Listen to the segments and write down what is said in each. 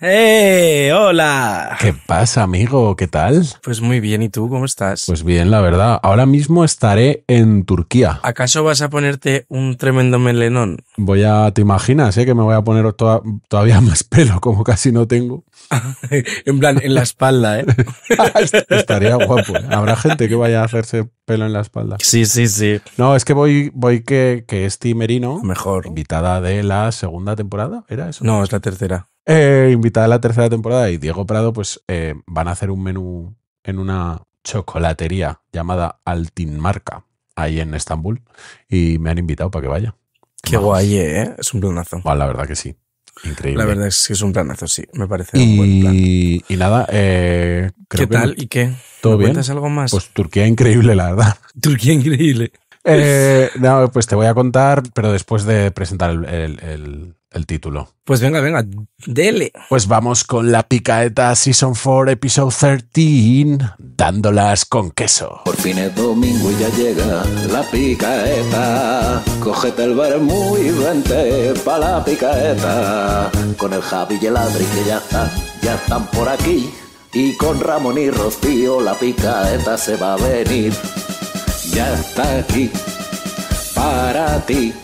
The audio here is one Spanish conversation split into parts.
Hola. ¿Qué pasa, amigo? ¿Qué tal? Pues muy bien, ¿y tú cómo estás? Pues bien, la verdad. Ahora mismo estaré en Turquía. ¿Acaso vas a ponerte un tremendo melenón? ¿Te imaginas, que me voy a poner todavía más pelo, como casi no tengo? En plan, en la espalda, ¿eh? Estaría guapo. ¿Habrá gente que vaya a hacerse pelo en la espalda? Sí. No, es que voy que es Merino, Mejor. invitada de la segunda temporada, ¿era eso? No, es la tercera. Invitada de la tercera temporada, y Diego Prado, pues van a hacer un menú en una chocolatería llamada Altinmarka, ahí en Estambul, y me han invitado para que vaya. Qué guay, ¿eh? Es un planazo. Bueno, la verdad que sí. Increíble. La verdad es que es un planazo, sí. Me parece un buen plan. Y nada, creo ¿Qué que tal? ¿Y qué? ¿Todo ¿Me bien? cuentas algo más? Pues Turquía increíble, la verdad. Turquía increíble. No, pues te voy a contar, pero después de presentar el título. Pues venga, dele. Pues vamos con La Picaeta Season 4, Episode 13, dándolas con queso. Por fin es domingo y ya llega La Picaeta. Cógete el vermú y vente pa' La Picaeta. Con el Javi y el Adri que ya están por aquí. Y con Ramón y Rocío La Picaeta se va a venir. Ya está aquí para ti.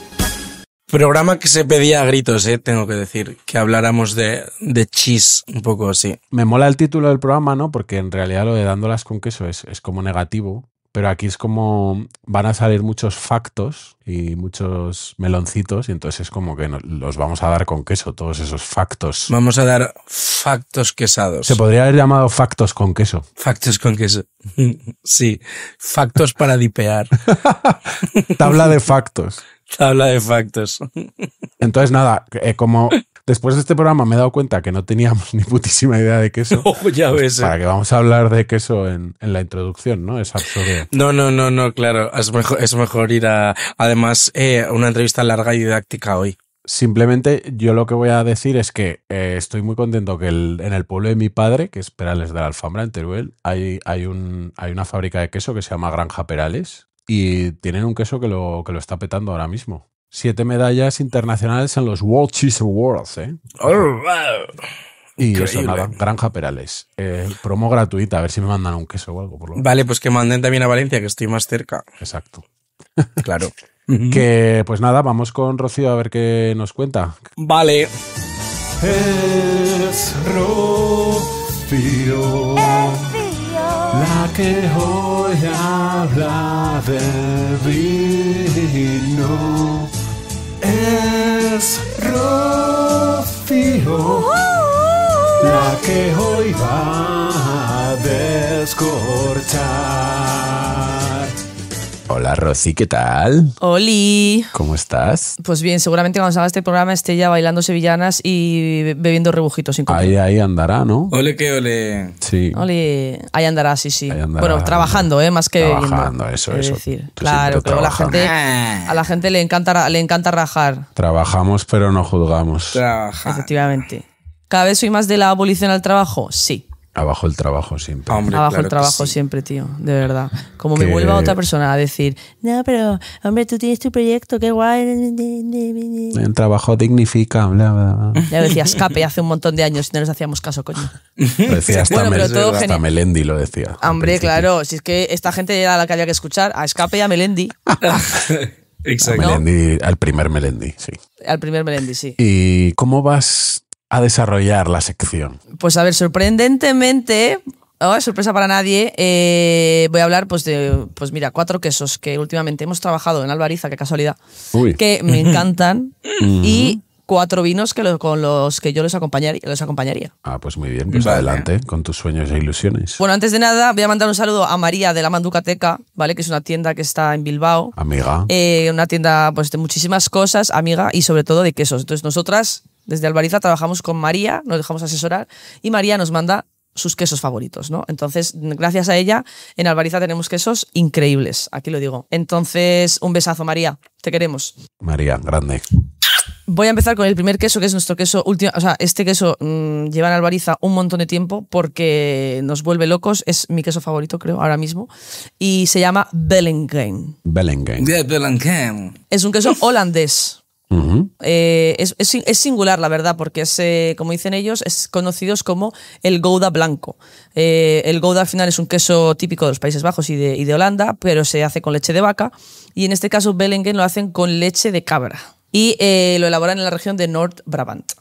Programa que se pedía a gritos, tengo que decir, que habláramos de cheese un poco así. Me mola el título del programa, ¿no? Porque en realidad lo de dándolas con queso es como negativo, pero aquí es como van a salir muchos factos y muchos meloncitos, y entonces es como que los vamos a dar con queso, todos esos factos. Vamos a dar factos quesados. Se podría haber llamado factos con queso. Factos con queso. Sí, factos para dipear. Tabla de factos. Tabla de factos. Entonces nada, como después de este programa me he dado cuenta que no teníamos ni putísima idea de queso. Oh, ya pues ves. Para que vamos a hablar de queso en la introducción, ¿no? Es absurdo. No, claro. Es mejor ir a, además, una entrevista larga y didáctica hoy. Simplemente yo lo que voy a decir es que estoy muy contento que en el pueblo de mi padre, que es Perales de la Alfambra, en Teruel, hay una fábrica de queso que se llama Granja Perales, y tienen un queso que lo está petando ahora mismo. 7 medallas internacionales en los World Cheese Awards, ¿eh? Oh, wow. Y Increíble. eso, nada, Granja Perales. Promo gratuita, a ver si me mandan un queso o algo. Por lo menos. Vale, pues que manden también a Valencia, que estoy más cerca. Exacto. Claro. Que pues nada, vamos con Rocío a ver qué nos cuenta. Vale. Es Rocío, la que hoy habla de vino. Es Rocío, la que hoy va a descorchar. Hola Rosy, ¿qué tal? ¡Oli! ¿Cómo estás? Pues bien, seguramente cuando salga este programa esté ya bailando sevillanas y bebiendo rebujitos sin control. Ahí andará, ¿no? Ole que ole. Sí. ¡Oli! Ahí andará, sí. Ahí andará. Bueno, trabajando, más que Trabajando, bebiendo. eso. Es decir, Tú claro, siempre pero trabajando. a la gente le encanta rajar. Trabajamos, pero no juzgamos. Trabaja. Efectivamente. ¿Cada vez soy más de la abolición al trabajo? Sí. Abajo el trabajo siempre. Hombre, Abajo claro el trabajo que sí. siempre, tío, de verdad. Como me Que- vuelva otra persona a decir, no, pero, hombre, tú tienes tu proyecto, qué guay. El trabajo dignifica, bla, bla, bla. Ya lo decía Escape hace un montón de años y no les hacíamos caso, coño. Lo decía hasta, Bueno, pero todo hasta genial. Melendi lo decía. al Hombre, principio. claro, si es que esta gente era la que había que escuchar, a Escape y a Melendi, A Exacto. Melendi, al primer Melendi, sí. al primer Melendi, sí. ¿Y cómo vas a desarrollar la sección? Pues a ver, sorprendentemente, sorpresa para nadie, voy a hablar pues mira, 4 quesos que últimamente hemos trabajado en Albariza, qué casualidad, Uy. que me encantan, y 4 vinos con los que yo les acompañaría. Ah, pues muy bien, pues Vale. adelante con tus sueños e ilusiones. Bueno, antes de nada, voy a mandar un saludo a María de la Manducateca, ¿vale? Que es una tienda que está en Bilbao. Amiga. Una tienda pues de muchísimas cosas, amiga, y sobre todo de quesos. Entonces nosotras, desde Albariza, trabajamos con María, nos dejamos asesorar, y María nos manda sus quesos favoritos, ¿no? Entonces, gracias a ella, en Albariza tenemos quesos increíbles, aquí lo digo. Entonces, un besazo, María, te queremos. María, grande. Voy a empezar con el primer queso, que es nuestro queso último. O sea, este queso lleva en Albariza un montón de tiempo porque nos vuelve locos. Es mi queso favorito, creo, ahora mismo. Y se llama Bellingham. Bellingham. De Bellingham. Es un queso holandés. Es singular, la verdad, porque es, como dicen ellos, es conocidos como el Gouda blanco. El Gouda al final es un queso típico de los Países Bajos y de Holanda, pero se hace con leche de vaca, y en este caso Belengen lo hacen con leche de cabra y lo elaboran en la región de Noord-Brabant.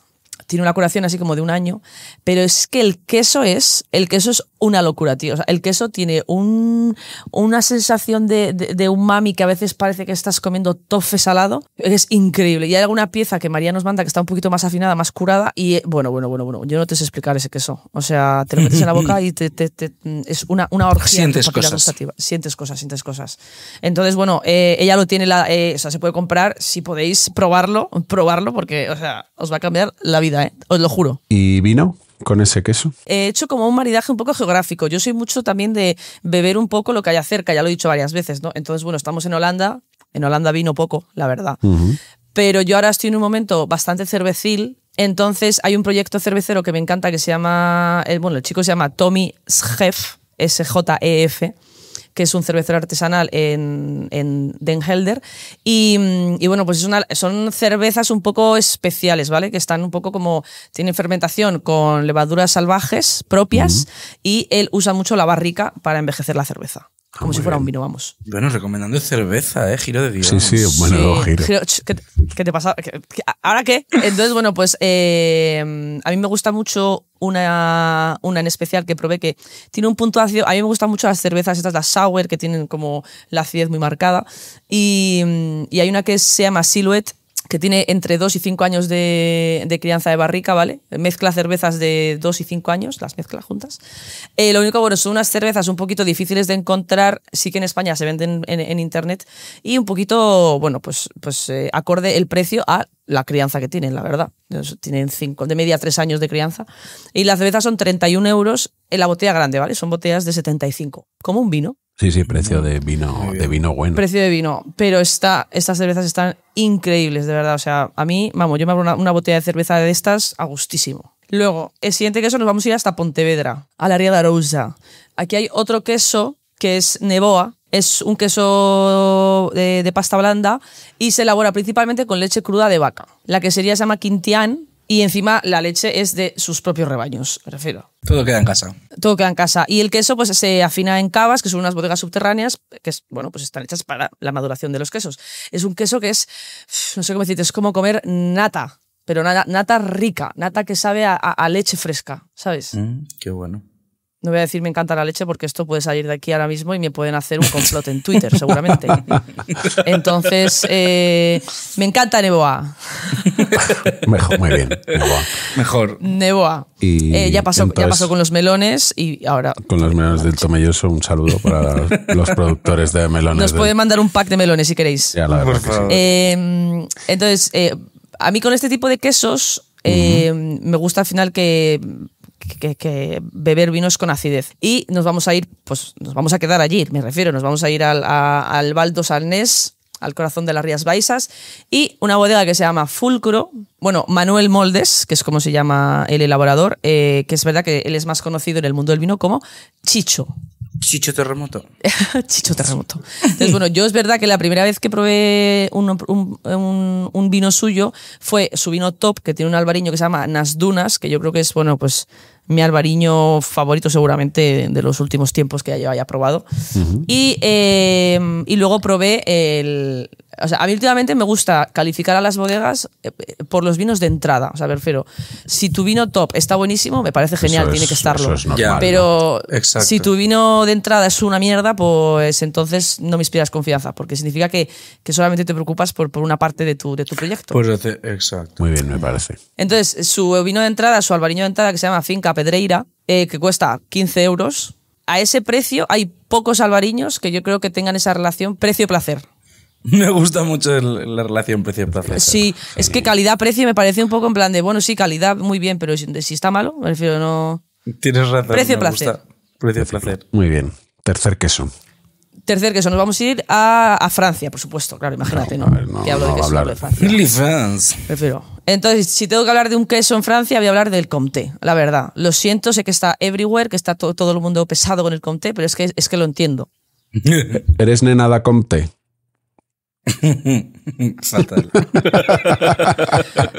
Tiene una curación así como de 1 año, pero es que el queso es una locura, tío. O sea, el queso tiene una sensación de umami que a veces parece que estás comiendo tofe salado. Es increíble. Y hay alguna pieza que María nos manda que está un poquito más afinada, más curada, y bueno. Yo no te sé explicar ese queso. O sea, te lo metes en la boca y es una orgía. Sientes cosas. Sientes cosas. Entonces, bueno, ella lo tiene, o sea, se puede comprar, si podéis probarlo, porque, o sea, os va a cambiar la vida. Os lo juro. ¿Y vino con ese queso? He hecho como un maridaje un poco geográfico. Yo soy mucho también de beber un poco lo que haya cerca, ya lo he dicho varias veces, ¿no? Entonces, bueno, estamos en Holanda. En Holanda vino poco, la verdad. Pero yo ahora estoy en un momento bastante cervecil. Entonces, hay un proyecto cervecero que me encanta que se llama... el chico se llama Tommy Schef, S-J-E-F, que es un cervecero artesanal en Den Helder. Y bueno, pues son cervezas un poco especiales, ¿vale? Que están un poco como... Tienen fermentación con levaduras salvajes propias y él usa mucho la barrica para envejecer la cerveza. Como si fuera un vino, vamos. Bueno, recomendando cerveza, giro de Dios. Sí, bueno, Sí. giro. ¿Qué te pasa? ¿Ahora qué? Entonces, bueno, pues a mí me gusta mucho una en especial que probé que tiene un punto ácido. A mí me gustan mucho las cervezas estas, las sour, que tienen como la acidez muy marcada. Y hay una que se llama Silhouette, que tiene entre 2 y 5 años de crianza de barrica, ¿vale? Mezcla cervezas de 2 y 5 años, las mezcla juntas. Lo único, bueno, son unas cervezas un poquito difíciles de encontrar, sí que en España se venden en internet, y un poquito, bueno, pues acorde el precio a la crianza que tienen, la verdad. Tienen de media 3 años de crianza. Y las cervezas son 31 euros en la botella grande, ¿vale? Son botellas de 75, como un vino. Sí, precio de vino bueno. Precio de vino. Pero estas cervezas están increíbles, de verdad. O sea, a mí, vamos, yo me abro una botella de cerveza de estas a gustísimo. Luego, el siguiente queso nos vamos a ir hasta Pontevedra, a la Ría de Arousa. Aquí hay otro queso que es Neboa. Es un queso de pasta blanda y se elabora principalmente con leche cruda de vaca. La quesería se llama Quintián. Y encima la leche es de sus propios rebaños, me refiero. Todo queda en casa. Todo queda en casa. Y el queso pues se afina en cavas, que son unas bodegas subterráneas, que bueno, pues están hechas para la maduración de los quesos. Es un queso que es, no sé cómo decirte, es como comer nata, pero nata rica, nata que sabe a leche fresca, ¿sabes? Qué bueno. No voy a decir me encanta la leche porque esto puede salir de aquí ahora mismo y me pueden hacer un complot en Twitter, seguramente. Entonces, me encanta Neboa. Mejor, muy bien, Neboa. Mejor. Neboa. Y ya pasó con los melones y ahora... Con los melones del Tomelloso, un saludo para los productores de melones. Nos pueden mandar un pack de melones si queréis. Ya, la verdad que sí. Entonces, a mí con este tipo de quesos me gusta al final que beber vinos con acidez. Y nos vamos a ir, pues nos vamos a quedar allí, me refiero, nos vamos a ir al Val dos Arnés, al corazón de las Rías Baixas, y una bodega que se llama Fulcro, bueno, Manuel Moldes, que es como se llama el elaborador, que es verdad que él es más conocido en el mundo del vino como Chicho. Chicho Terremoto. Chicho Terremoto. Entonces, bueno, yo es verdad que la primera vez que probé un vino suyo fue su vino top, que tiene un albariño que se llama Nas Dunas, que yo creo que es, bueno, pues mi albariño favorito seguramente de los últimos tiempos que yo haya probado. Y luego probé o sea, a mí últimamente me gusta calificar a las bodegas por los vinos de entrada. O sea, prefiero, si tu vino top está buenísimo, me parece genial, tiene que estarlo. Eso es normal, pero ¿no? si tu vino de entrada es una mierda, pues entonces no me inspiras confianza, porque significa que solamente te preocupas por una parte de tu proyecto. Pues exacto. Muy bien, me parece. Entonces, su vino de entrada, su albariño de entrada, que se llama Finca Pedreira, que cuesta 15 euros. A ese precio hay pocos albariños que yo creo que tengan esa relación precio-placer. Me gusta mucho la relación precio-placer. Sí, es que calidad-precio me parece un poco en plan de, bueno, sí, calidad muy bien, pero si está malo, me refiero, no... Tienes razón. Precio-placer. Precio-placer. Muy bien. Tercer queso. Tercer queso, nos vamos a ir a Francia, por supuesto, claro, imagínate, ¿no? A ver, no, que hablo de no queso, hablar. hablo de Francia. Really France. Prefiero. Entonces, si tengo que hablar de un queso en Francia, voy a hablar del Comté, la verdad. Lo siento, sé que está everywhere, que está todo el mundo pesado con el Comté, pero es que lo entiendo. ¿Eres nena da Comté? Fatal.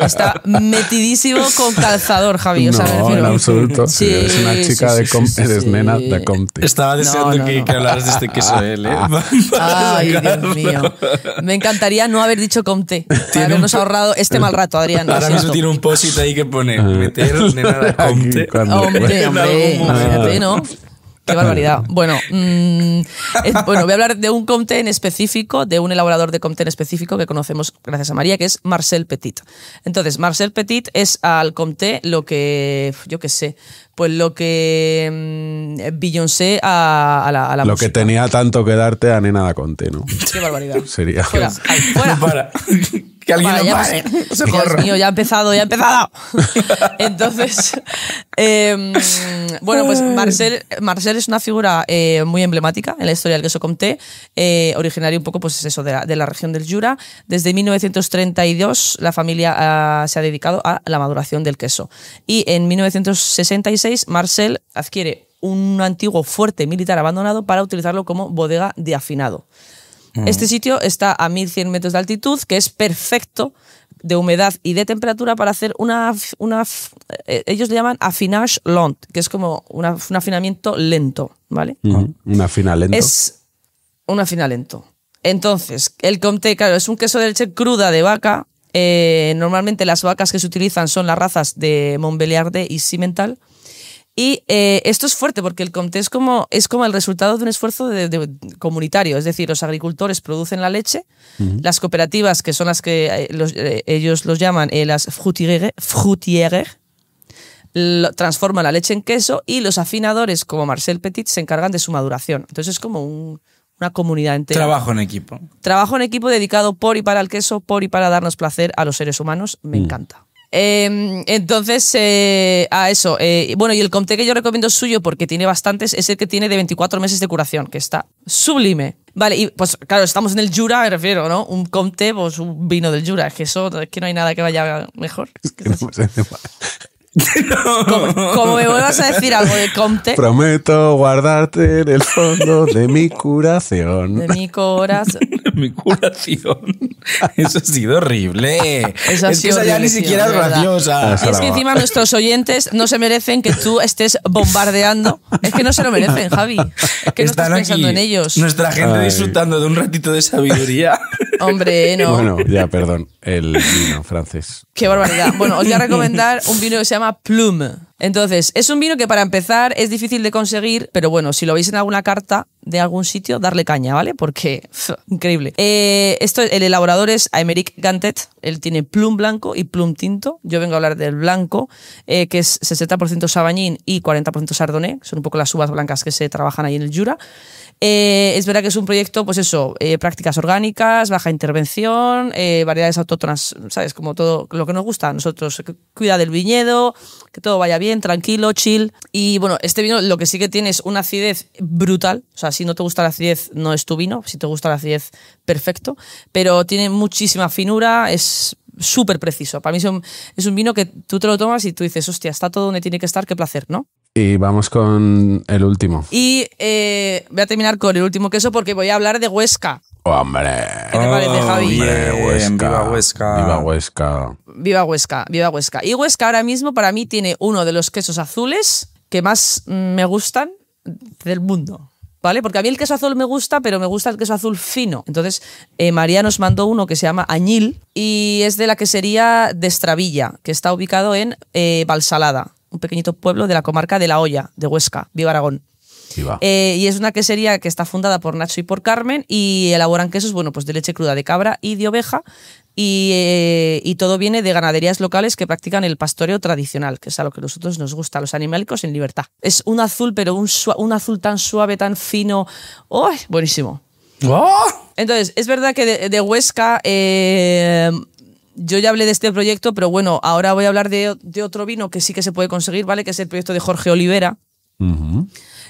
Está metidísimo con calzador, Javi. O sea, me No, refiero- en absoluto. Sí, Eres una chica sí, de sí, sí, eres sí. nena de Comte. Estaba deseando No, que no. hablaras de este queso él, ¿eh? Ay, Dios mío. Me encantaría no haber dicho Comté para habernos ahorrado este mal rato, Adrián. lo Ahora mismo siento. tiene un post-it ahí que pone meter nena de Comte. Aquí, cuando- Hombre, En hombre, algún momento. imagínate, ¿no? Qué barbaridad. Bueno, bueno, voy a hablar de un Comté en específico, de un elaborador de Comté en específico que conocemos gracias a María, que es Marcel Petit. Entonces, Marcel Petit es al Comté lo que, yo qué sé, pues lo que Beyoncé a la Lo música. que tenía tanto que darte a Nena da Conte, ¿no? Qué barbaridad. Sería. Fuera, ay, fuera. No para. Que alguien Para, lo ya pare. hemos- Socorro. Dios mío, ya ha empezado, ya ha empezado. Entonces, bueno, pues Marcel es una figura muy emblemática en la historia del queso Comté, originario un poco, pues eso, de la región del Jura. Desde 1932 la familia se ha dedicado a la maduración del queso. Y en 1966 Marcel adquiere un antiguo fuerte militar abandonado para utilizarlo como bodega de afinado. Este sitio está a 1100 metros de altitud, que es perfecto de humedad y de temperatura para hacer ellos le llaman affinage lent, que es como un afinamiento lento, ¿vale? Una final lento. Es un afinamiento lento. Entonces, el Comté, claro, es un queso de leche cruda de vaca. Normalmente las vacas que se utilizan son las razas de Montbéliarde y Simmental. Y esto es fuerte porque el Comté es como el resultado de un esfuerzo comunitario. Es decir, los agricultores producen la leche, las cooperativas, que son las que ellos los llaman las fruitières, transforman la leche en queso y los afinadores, como Marcel Petit, se encargan de su maduración. Entonces es como una comunidad entera. Trabajo en equipo. Trabajo en equipo dedicado por y para el queso, por y para darnos placer a los seres humanos. Me encanta. Entonces, a eso. Bueno, y el Comté que yo recomiendo suyo, porque tiene bastantes, es el que tiene de 24 meses de curación, que está sublime. Vale, y pues claro, estamos en el Jura, me refiero, ¿no? Un Comté, pues un vino del Jura, que eso, es que no hay nada que vaya mejor. Es que es así. Como me vuelvas a decir algo de Comté, Prometo guardarte en el fondo de mi curación. de mi corazón. Mi curación. Eso ha sido horrible. Eso ha es que sido esa ya horrible, ni tío, siquiera de es verdad. graciosa. Esa Y es la que va. encima nuestros oyentes no se merecen que tú estés bombardeando. Es que no se lo merecen, Javi. Es que no estás Están pensando aquí en ellos. nuestra gente Ay. disfrutando de un ratito de sabiduría. Hombre, no. Bueno, ya, perdón. El vino francés. Qué barbaridad. Bueno, os voy a recomendar un vino que se llama Plume. Entonces, es un vino que para empezar es difícil de conseguir, pero bueno, si lo veis en alguna carta de algún sitio, darle caña, ¿vale? Porque, increíble. El elaborador es Aymeric Gantet. Él tiene Plum blanco y Plum tinto. Yo vengo a hablar del blanco, que es 60% Sauvignon y 40% Chardonnay. Son un poco las uvas blancas que se trabajan ahí en el Jura. Es verdad que es un proyecto, pues eso, prácticas orgánicas, baja intervención, variedades autóctonas, ¿sabes? Como todo lo que nos gusta a nosotros. Cuida del viñedo, que todo vaya bien, tranquilo, chill. Y bueno, este vino lo que sí que tiene es una acidez brutal. O sea, si no te gusta la acidez, no es tu vino. Si te gusta la acidez, perfecto. Pero tiene muchísima finura, es súper preciso. Para mí es un vino que tú te lo tomas y tú dices, hostia, está todo donde tiene que estar, qué placer, ¿no? Y vamos con el último. Y voy a terminar con el último queso porque voy a hablar de Huesca. ¡Hombre! ¿Qué te parece, Javi? Hombre, Bien, viva Huesca. Viva Huesca. Viva Huesca, viva Huesca. Y Huesca ahora mismo para mí tiene uno de los quesos azules que más me gustan del mundo. ¿Vale? Porque a mí el queso azul me gusta, pero me gusta el queso azul fino. Entonces, María nos mandó uno que se llama Añil y es de la quesería de Estravilla, que está ubicado en Valsalada, un pequeñito pueblo de la comarca de La Hoya, de Huesca. Viva Aragón. Viva. Y es una quesería que está fundada por Nacho y por Carmen y elaboran quesos, bueno, pues de leche cruda de cabra y de oveja y todo viene de ganaderías locales que practican el pastoreo tradicional, que es a lo que a nosotros nos gusta, los animalicos en libertad. Es un azul, pero un azul tan suave, tan fino. ¡Oh! Buenísimo. ¡Oh! Entonces, es verdad que de Huesca yo ya hablé de este proyecto, pero bueno, ahora voy a hablar de otro vino que sí que se puede conseguir, ¿vale? Que es el proyecto de Jorge Olivera. Ujú.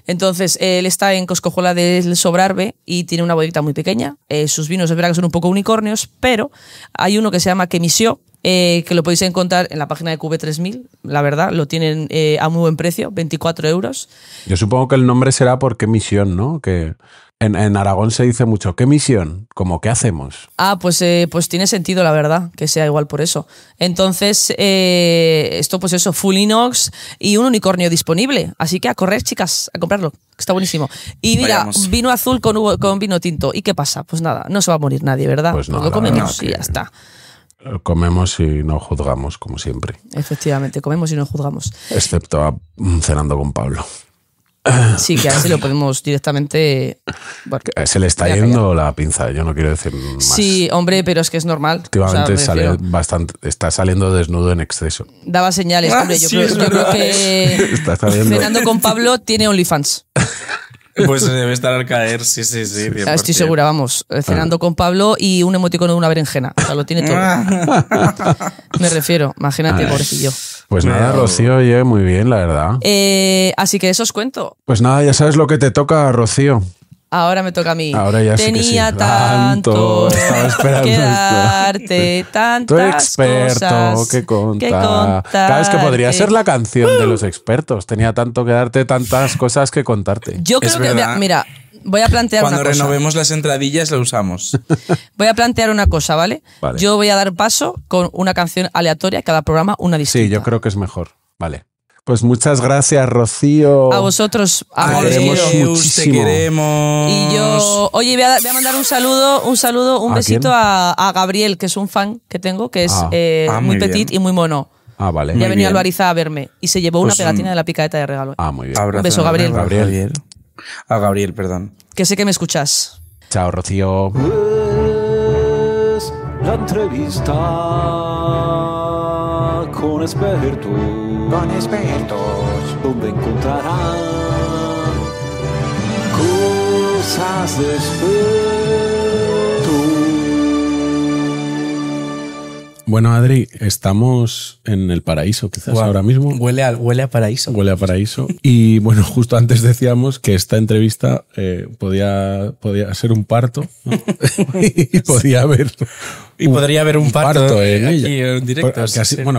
Entonces, él está en Coscojuela del Sobrarbe y tiene una bodeguita muy pequeña. Sus vinos es verdad que son un poco unicornios, pero hay uno que se llama Quemissió, que lo podéis encontrar en la página de QV3000. La verdad, lo tienen a muy buen precio, 24 euros. Yo supongo que el nombre será por qué misión, ¿no? Que En Aragón se dice mucho, ¿qué misión? ¿Cómo qué hacemos? Pues tiene sentido, la verdad, que sea igual por eso. Entonces, esto pues eso, full inox y un unicornio disponible. Así que a correr, chicas, a comprarlo, que está buenísimo. Y mira, Vayamos. vino azul con vino tinto. ¿Y qué pasa? Pues nada, no se va a morir nadie, ¿verdad? Pues no, lo la comemos verdad y que- ya está. Comemos y no juzgamos, como siempre. Efectivamente, comemos y no juzgamos. Excepto cenando con Pablo. Sí, que así lo podemos directamente... Bueno, Se le está voy a yendo la pinza, yo no quiero decir más. sí, hombre, pero es que es normal. Últimamente O sea, me refiero, está saliendo desnudo en exceso. daba señales, hombre. Yo, sí, creo, es yo creo verdad. que Está saliendo. cenando con Pablo tiene OnlyFans. Pues se debe estar al caer, sí, 100%. Estoy segura, vamos. Cenando con Pablo y un emoticono de una berenjena. O sea, lo tiene todo. Me refiero, imagínate, Ay. pobrecillo. Pues nada, Rocío, oye, muy bien, la verdad. Así que eso os cuento. Pues nada, ya sabes lo que te toca, Rocío. Ahora me toca a mí. Ahora ya sí que Tenía sí. tanto Estaba esperando que esto. darte Tú tantas experto, cosas que contar. que contarte. Claro, es que podría ser la canción de los expertos. Tenía tanto que darte, tantas cosas que contarte. Yo Es creo que, verdad. mira, voy a plantear Cuando una cosa. renovemos las entradillas lo usamos. Voy a plantear una cosa, ¿vale? Vale. Yo voy a dar paso con una canción aleatoria, cada programa una distinta. Sí, yo creo que es mejor. Vale. Pues muchas gracias, Rocío. A vosotros, Te amores queremos míos. Adiós, muchísimo. Te queremos. Y yo, oye, voy a mandar un saludo, un ¿A besito quién? a Gabriel, que es un fan que tengo, que es muy muy petit bien. y muy mono. Ah, vale. Ya venía bien. a Albariza a verme y se llevó una Pues, pegatina de la picadeta de regalo. Ah, muy bien. Abrazo Un beso, Gabriel. enorme a Gabriel. A Gabriel, perdón. Que sé que me escuchas. Chao, Rocío. Es la entrevista con expertos. Con expertos. Donde encontrarán cosas de expertos. Bueno, Adri, estamos en el paraíso, quizás Guau. ahora mismo. Huele a paraíso. Huele a paraíso. Y bueno, justo antes decíamos que esta entrevista podía ser un parto, ¿no? Y podía haber. Y podría haber un parto en aquí ella. en directo.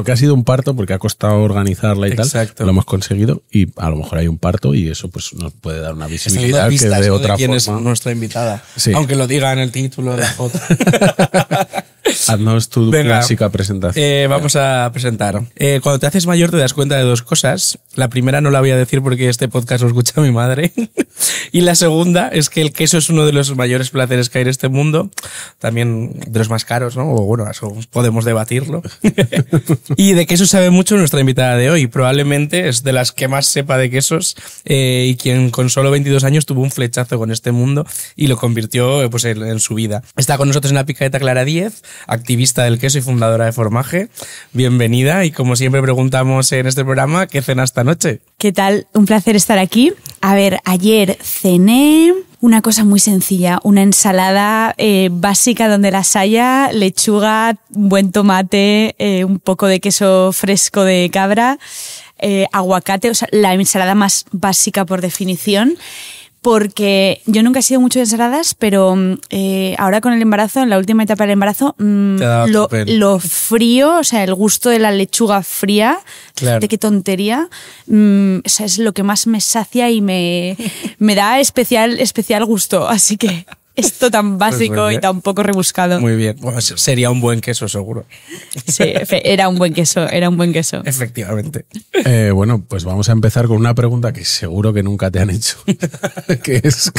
Que ha sido un parto porque ha costado organizarla y Exacto. tal. Lo hemos conseguido y a lo mejor hay un parto y eso pues nos puede dar una Están dando visibilidad que pistas, de ¿no? otra quién es forma. nuestra invitada. Sí. Aunque lo diga en el título de la foto. Haznos tu Venga. clásica presentación. Vamos a presentar. Cuando te haces mayor te das cuenta de dos cosas. La primera no la voy a decir porque este podcast lo escucha mi madre. Y la segunda es que el queso es uno de los mayores placeres que hay en este mundo. También de los más caros, ¿no? O bueno, eso podemos debatirlo. Y de queso sabe mucho nuestra invitada de hoy. Probablemente es de las que más sepa de quesos y quien con solo 22 años tuvo un flechazo con este mundo y lo convirtió pues, en su vida. Está con nosotros en la picadeta Clara Díez, activista del queso y fundadora de Formaje. Bienvenida y como siempre preguntamos en este programa, ¿qué cena esta noche? ¿Qué tal? Un placer estar aquí. A ver, ayer cené una cosa muy sencilla, una ensalada básica donde las haya, lechuga, un buen tomate, un poco de queso fresco de cabra, aguacate, o sea, la ensalada más básica por definición. Porque yo nunca he sido mucho de ensaladas, pero ahora con el embarazo, en la última etapa del embarazo, Te ha dado tu pelo. lo frío, o sea, el gusto de la lechuga fría, Claro. de qué tontería, o sea, es lo que más me sacia y me da especial gusto. Así que esto tan básico muy y bien. tan poco rebuscado. Muy bien. Bueno, sería un buen queso, seguro. Sí, era un buen queso, era un buen queso. Efectivamente. Bueno, pues vamos a empezar con una pregunta que seguro que nunca te han hecho. Que es,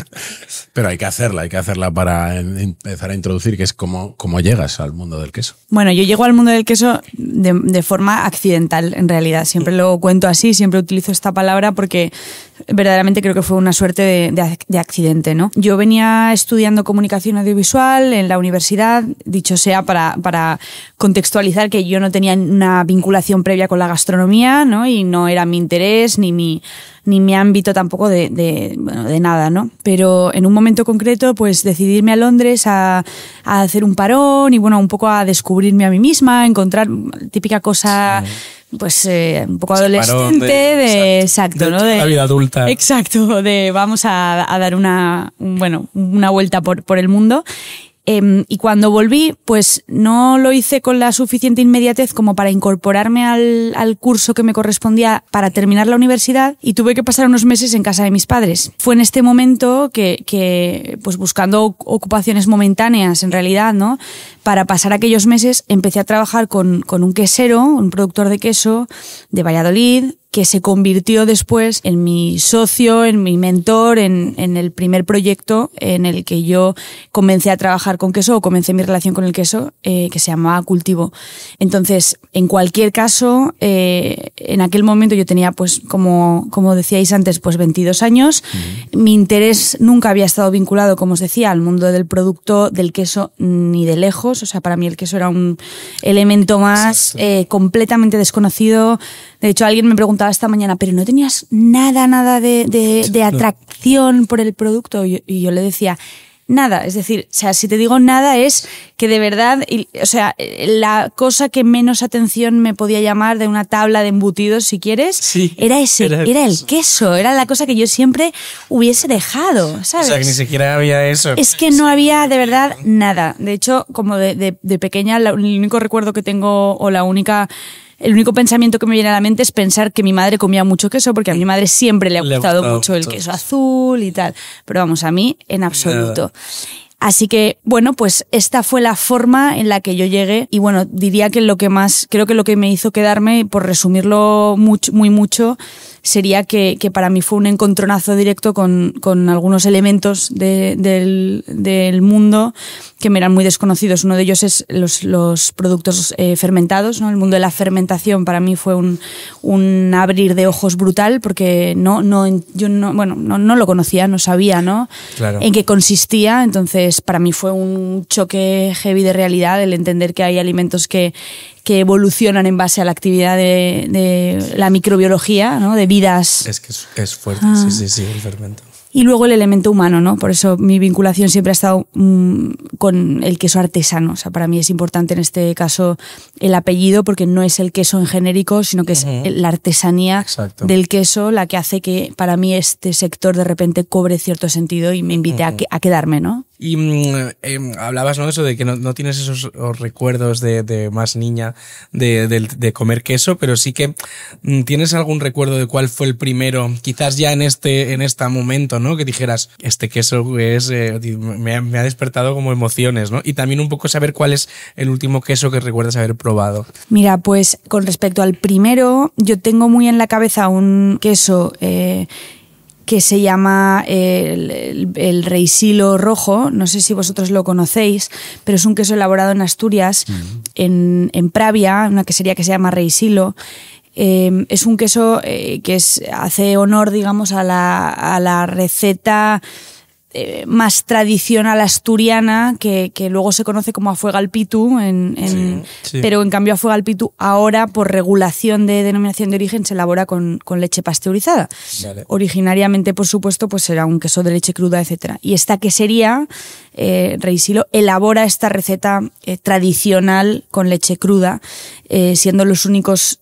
pero hay que hacerla para empezar a introducir, que es cómo llegas al mundo del queso. Bueno, yo llego al mundo del queso de forma accidental, en realidad. Siempre lo cuento así, siempre utilizo esta palabra porque verdaderamente creo que fue una suerte de accidente, ¿no? Yo venía estudiando comunicación audiovisual en la universidad, dicho sea para contextualizar que yo no tenía una vinculación previa con la gastronomía, ¿no? Y no era mi interés ni mi ámbito tampoco de nada, ¿no? Pero en un momento concreto, pues decidí irme a Londres a hacer un parón y bueno, un poco a descubrirme a mí misma, a encontrar típica cosa, pues un poco adolescente, parón exacto, ¿no? la vida adulta. Exacto, de vamos a dar una vuelta por el mundo. Y cuando volví, pues no lo hice con la suficiente inmediatez como para incorporarme al curso que me correspondía para terminar la universidad, y tuve que pasar unos meses en casa de mis padres. Fue en este momento que pues buscando ocupaciones momentáneas, en realidad, ¿no? Para pasar aquellos meses, empecé a trabajar con un quesero, un productor de queso de Valladolid, que se convirtió después en mi socio, en mi mentor, en el primer proyecto en el que yo comencé a trabajar con queso, o comencé mi relación con el queso, que se llamaba Cultivo. Entonces, en cualquier caso, en aquel momento yo tenía, pues, como decíais antes, pues 22 años. Mi interés nunca había estado vinculado, como os decía, al mundo del producto del queso, ni de lejos. O sea, para mí el queso era un elemento más completamente desconocido. De hecho, alguien me preguntaba esta mañana, ¿pero no tenías nada de atracción por el producto? Y yo le decía, nada. Es decir, o sea, si te digo nada es que de verdad, o sea, la cosa que menos atención me podía llamar de una tabla de embutidos, si quieres, era el queso. Era la cosa que yo siempre hubiese dejado, ¿sabes? O sea, que ni siquiera había eso. Es que no había de verdad nada. De hecho, como de pequeña, el único recuerdo que tengo, o el único pensamiento que me viene a la mente es pensar que mi madre comía mucho queso, porque a mi madre siempre le ha gustado mucho el queso azul y tal. Pero vamos, a mí en absoluto. Así que, bueno, pues esta fue la forma en la que yo llegué. Y bueno, diría que creo que lo que me hizo quedarme, por resumirlo muy mucho, sería que para mí fue un encontronazo directo con algunos elementos del mundo que me eran muy desconocidos. Uno de ellos es los productos fermentados, ¿no? El mundo de la fermentación para mí fue un abrir de ojos brutal, porque yo no lo conocía, no sabía, ¿no? Claro. En qué consistía. Entonces, para mí fue un choque heavy de realidad el entender que hay alimentos que evolucionan en base a la actividad de la microbiología, ¿no? De vidas. Es que es fuerte, sí, el fermento. Y luego el elemento humano, ¿no? Por eso mi vinculación siempre ha estado con el queso artesano. O sea, para mí es importante en este caso el apellido, porque no es el queso en genérico, sino que es la artesanía del queso la que hace que para mí este sector de repente cobre cierto sentido y me invite a quedarme, ¿no? Y hablabas, ¿no? Eso de que no tienes esos recuerdos de más niña de comer queso, pero sí que tienes algún recuerdo de cuál fue el primero, quizás ya en este momento, ¿no? Que dijeras, este queso me ha despertado como emociones, ¿no? Y también un poco saber cuál es el último queso que recuerdas haber probado. Mira, pues con respecto al primero, yo tengo muy en la cabeza un queso que se llama el Reisilo rojo. No sé si vosotros lo conocéis, pero es un queso elaborado en Asturias, en Pravia, una quesería que se llama Reisilo. Es un queso que hace honor, digamos, a la receta más tradicional asturiana, que luego se conoce como afuega al pitu, pero en cambio afuega al pitu ahora, por regulación de denominación de origen, se elabora con leche pasteurizada. Vale. Originariamente, por supuesto, pues era un queso de leche cruda, etcétera. Y esta quesería, Reisilo, elabora esta receta tradicional con leche cruda, siendo los únicos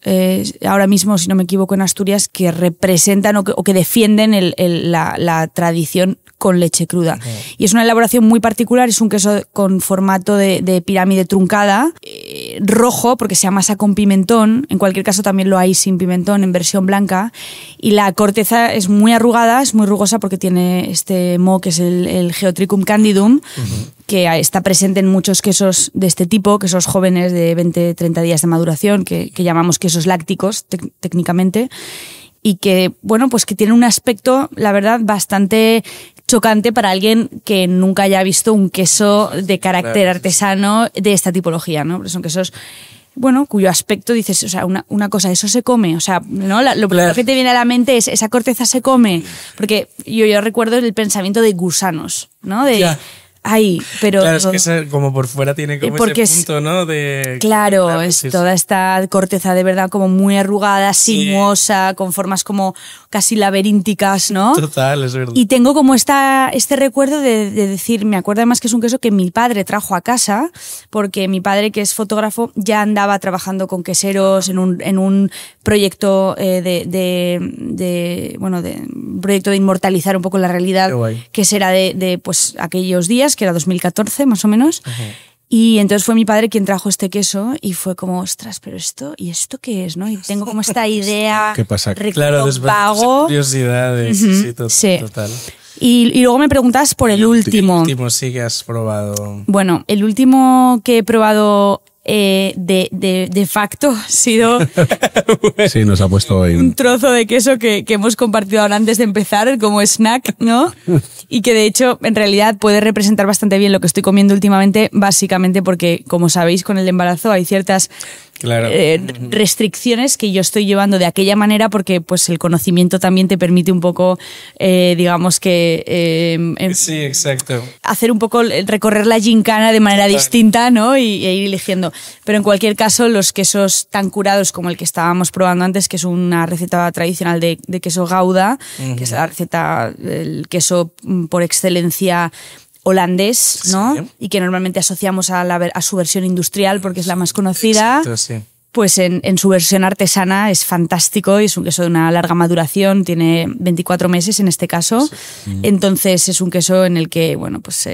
ahora mismo, si no me equivoco, en Asturias, que representan o que defienden la tradición con leche cruda. Y es una elaboración muy particular, es un queso con formato de pirámide truncada, rojo, porque se amasa con pimentón. En cualquier caso también lo hay sin pimentón, en versión blanca. Y la corteza es muy arrugada, es muy rugosa, porque tiene este moho que es el Geotrichum candidum, que está presente en muchos quesos de este tipo, quesos jóvenes de 20-30 días de maduración, que llamamos quesos lácticos técnicamente, y que, bueno, pues que tiene un aspecto, la verdad, bastante chocante para alguien que nunca haya visto un queso de carácter artesano de esta tipología, ¿no? Porque son quesos, bueno, cuyo aspecto dices, o sea, una cosa, eso se come, o sea, ¿no? Lo primero que te viene a la mente es, esa corteza se come, porque yo recuerdo el pensamiento de gusanos, ¿no? Ay, pero... Claro, es que como por fuera tiene como ese punto, ¿no? Claro, es toda esta corteza de verdad como muy arrugada, sinuosa, con formas como casi laberínticas, ¿no? Total, es verdad. Y tengo como este recuerdo de decir, me acuerdo además que es un queso que mi padre trajo a casa, porque mi padre, que es fotógrafo, ya andaba trabajando con queseros en un proyecto de un proyecto de inmortalizar un poco la realidad Qué guay. que será de pues, aquellos días, que era 2014 más o menos. Y entonces fue mi padre quien trajo este queso y fue como, ostras, pero esto, ¿y esto qué es? ¿No? Y tengo como esta idea. ¿Qué pasa? Claro, después vago. curiosidades. Ujú, sí. Total. Y luego me preguntas por el último. Último sí que has probado. Bueno, el último que he probado de facto ha sido Sí, nos ha puesto hoy un trozo de queso que hemos compartido ahora antes de empezar como snack, ¿no? Y que de hecho en realidad puede representar bastante bien lo que estoy comiendo últimamente, básicamente porque, como sabéis, con el embarazo hay ciertas Claro. restricciones que yo estoy llevando de aquella manera porque pues el conocimiento también te permite un poco, digamos que... Sí, exacto. hacer un poco, recorrer la gincana de manera distinta, ¿no? E ir eligiendo. Pero en cualquier caso, los quesos tan curados como el que estábamos probando antes, que es una receta tradicional de queso Gouda, que es la receta, el queso por excelencia holandés, ¿no? Sí. Y que normalmente asociamos a su versión industrial porque es la más conocida. Exacto, sí. Pues en su versión artesana es fantástico y es un queso de una larga maduración, tiene 24 meses en este caso. Entonces es un queso en el que, bueno, pues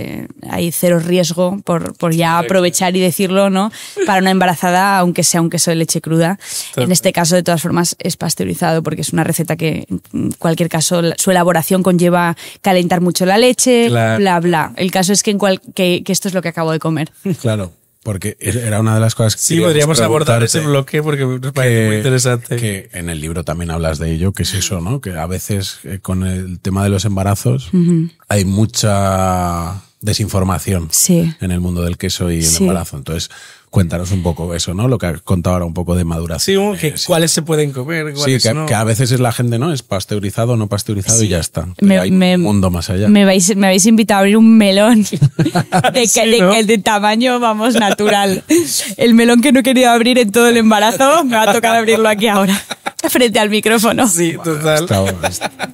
hay cero riesgo por ya aprovechar y decirlo, ¿no? Para una embarazada, aunque sea un queso de leche cruda. En este caso, de todas formas, es pasteurizado porque es una receta que, en cualquier caso, su elaboración conlleva calentar mucho la leche, Claro. bla, bla. El caso es que esto es lo que acabo de comer. Claro, porque era una de las cosas que Sí, queríamos podríamos abordar ese preguntarte, bloque porque nos parece muy interesante. que en el libro también hablas de ello, que es eso, ¿no? Que a veces con el tema de los embarazos hay mucha desinformación Sí. en el mundo del queso y el Sí. embarazo. Entonces, cuéntanos un poco eso, ¿no? Lo que has contado ahora un poco de Sí, maduración. que cuáles se pueden comer, Sí, cuáles no. que a veces es la gente, ¿no? Es pasteurizado o no pasteurizado y ya está. Me- Hay me- un mundo más allá. Me habéis invitado a abrir un melón ¿no? de tamaño, vamos, natural. El melón que no he querido abrir en todo el embarazo, me va a tocar abrirlo aquí ahora, frente al micrófono. Sí, total.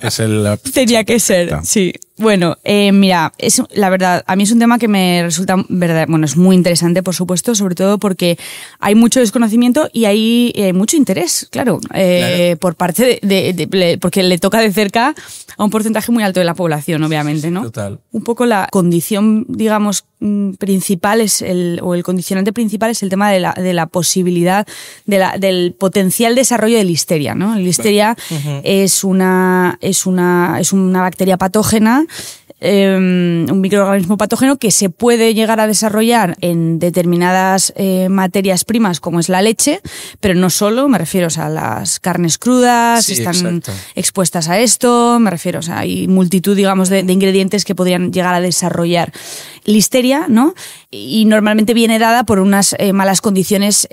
Es el... Tenía que ser, sí. Bueno, mira, la verdad, a mí es un tema que me resulta, bueno, es muy interesante, por supuesto, sobre todo porque hay mucho desconocimiento y hay mucho interés, claro, por parte porque le toca de cerca a un porcentaje muy alto de la población, obviamente, ¿no? Total. Un poco la condición, digamos, principal o el condicionante principal es el tema de la posibilidad, del potencial desarrollo de listeria, ¿no? La listeria es una bacteria patógena, un microorganismo patógeno que se puede llegar a desarrollar en determinadas materias primas como es la leche, pero no solo, me refiero a las carnes crudas, Sí, están exacto. expuestas a esto, me refiero, hay multitud, digamos, de ingredientes que podrían llegar a desarrollar listeria, ¿no? Y normalmente viene dada por unas malas condiciones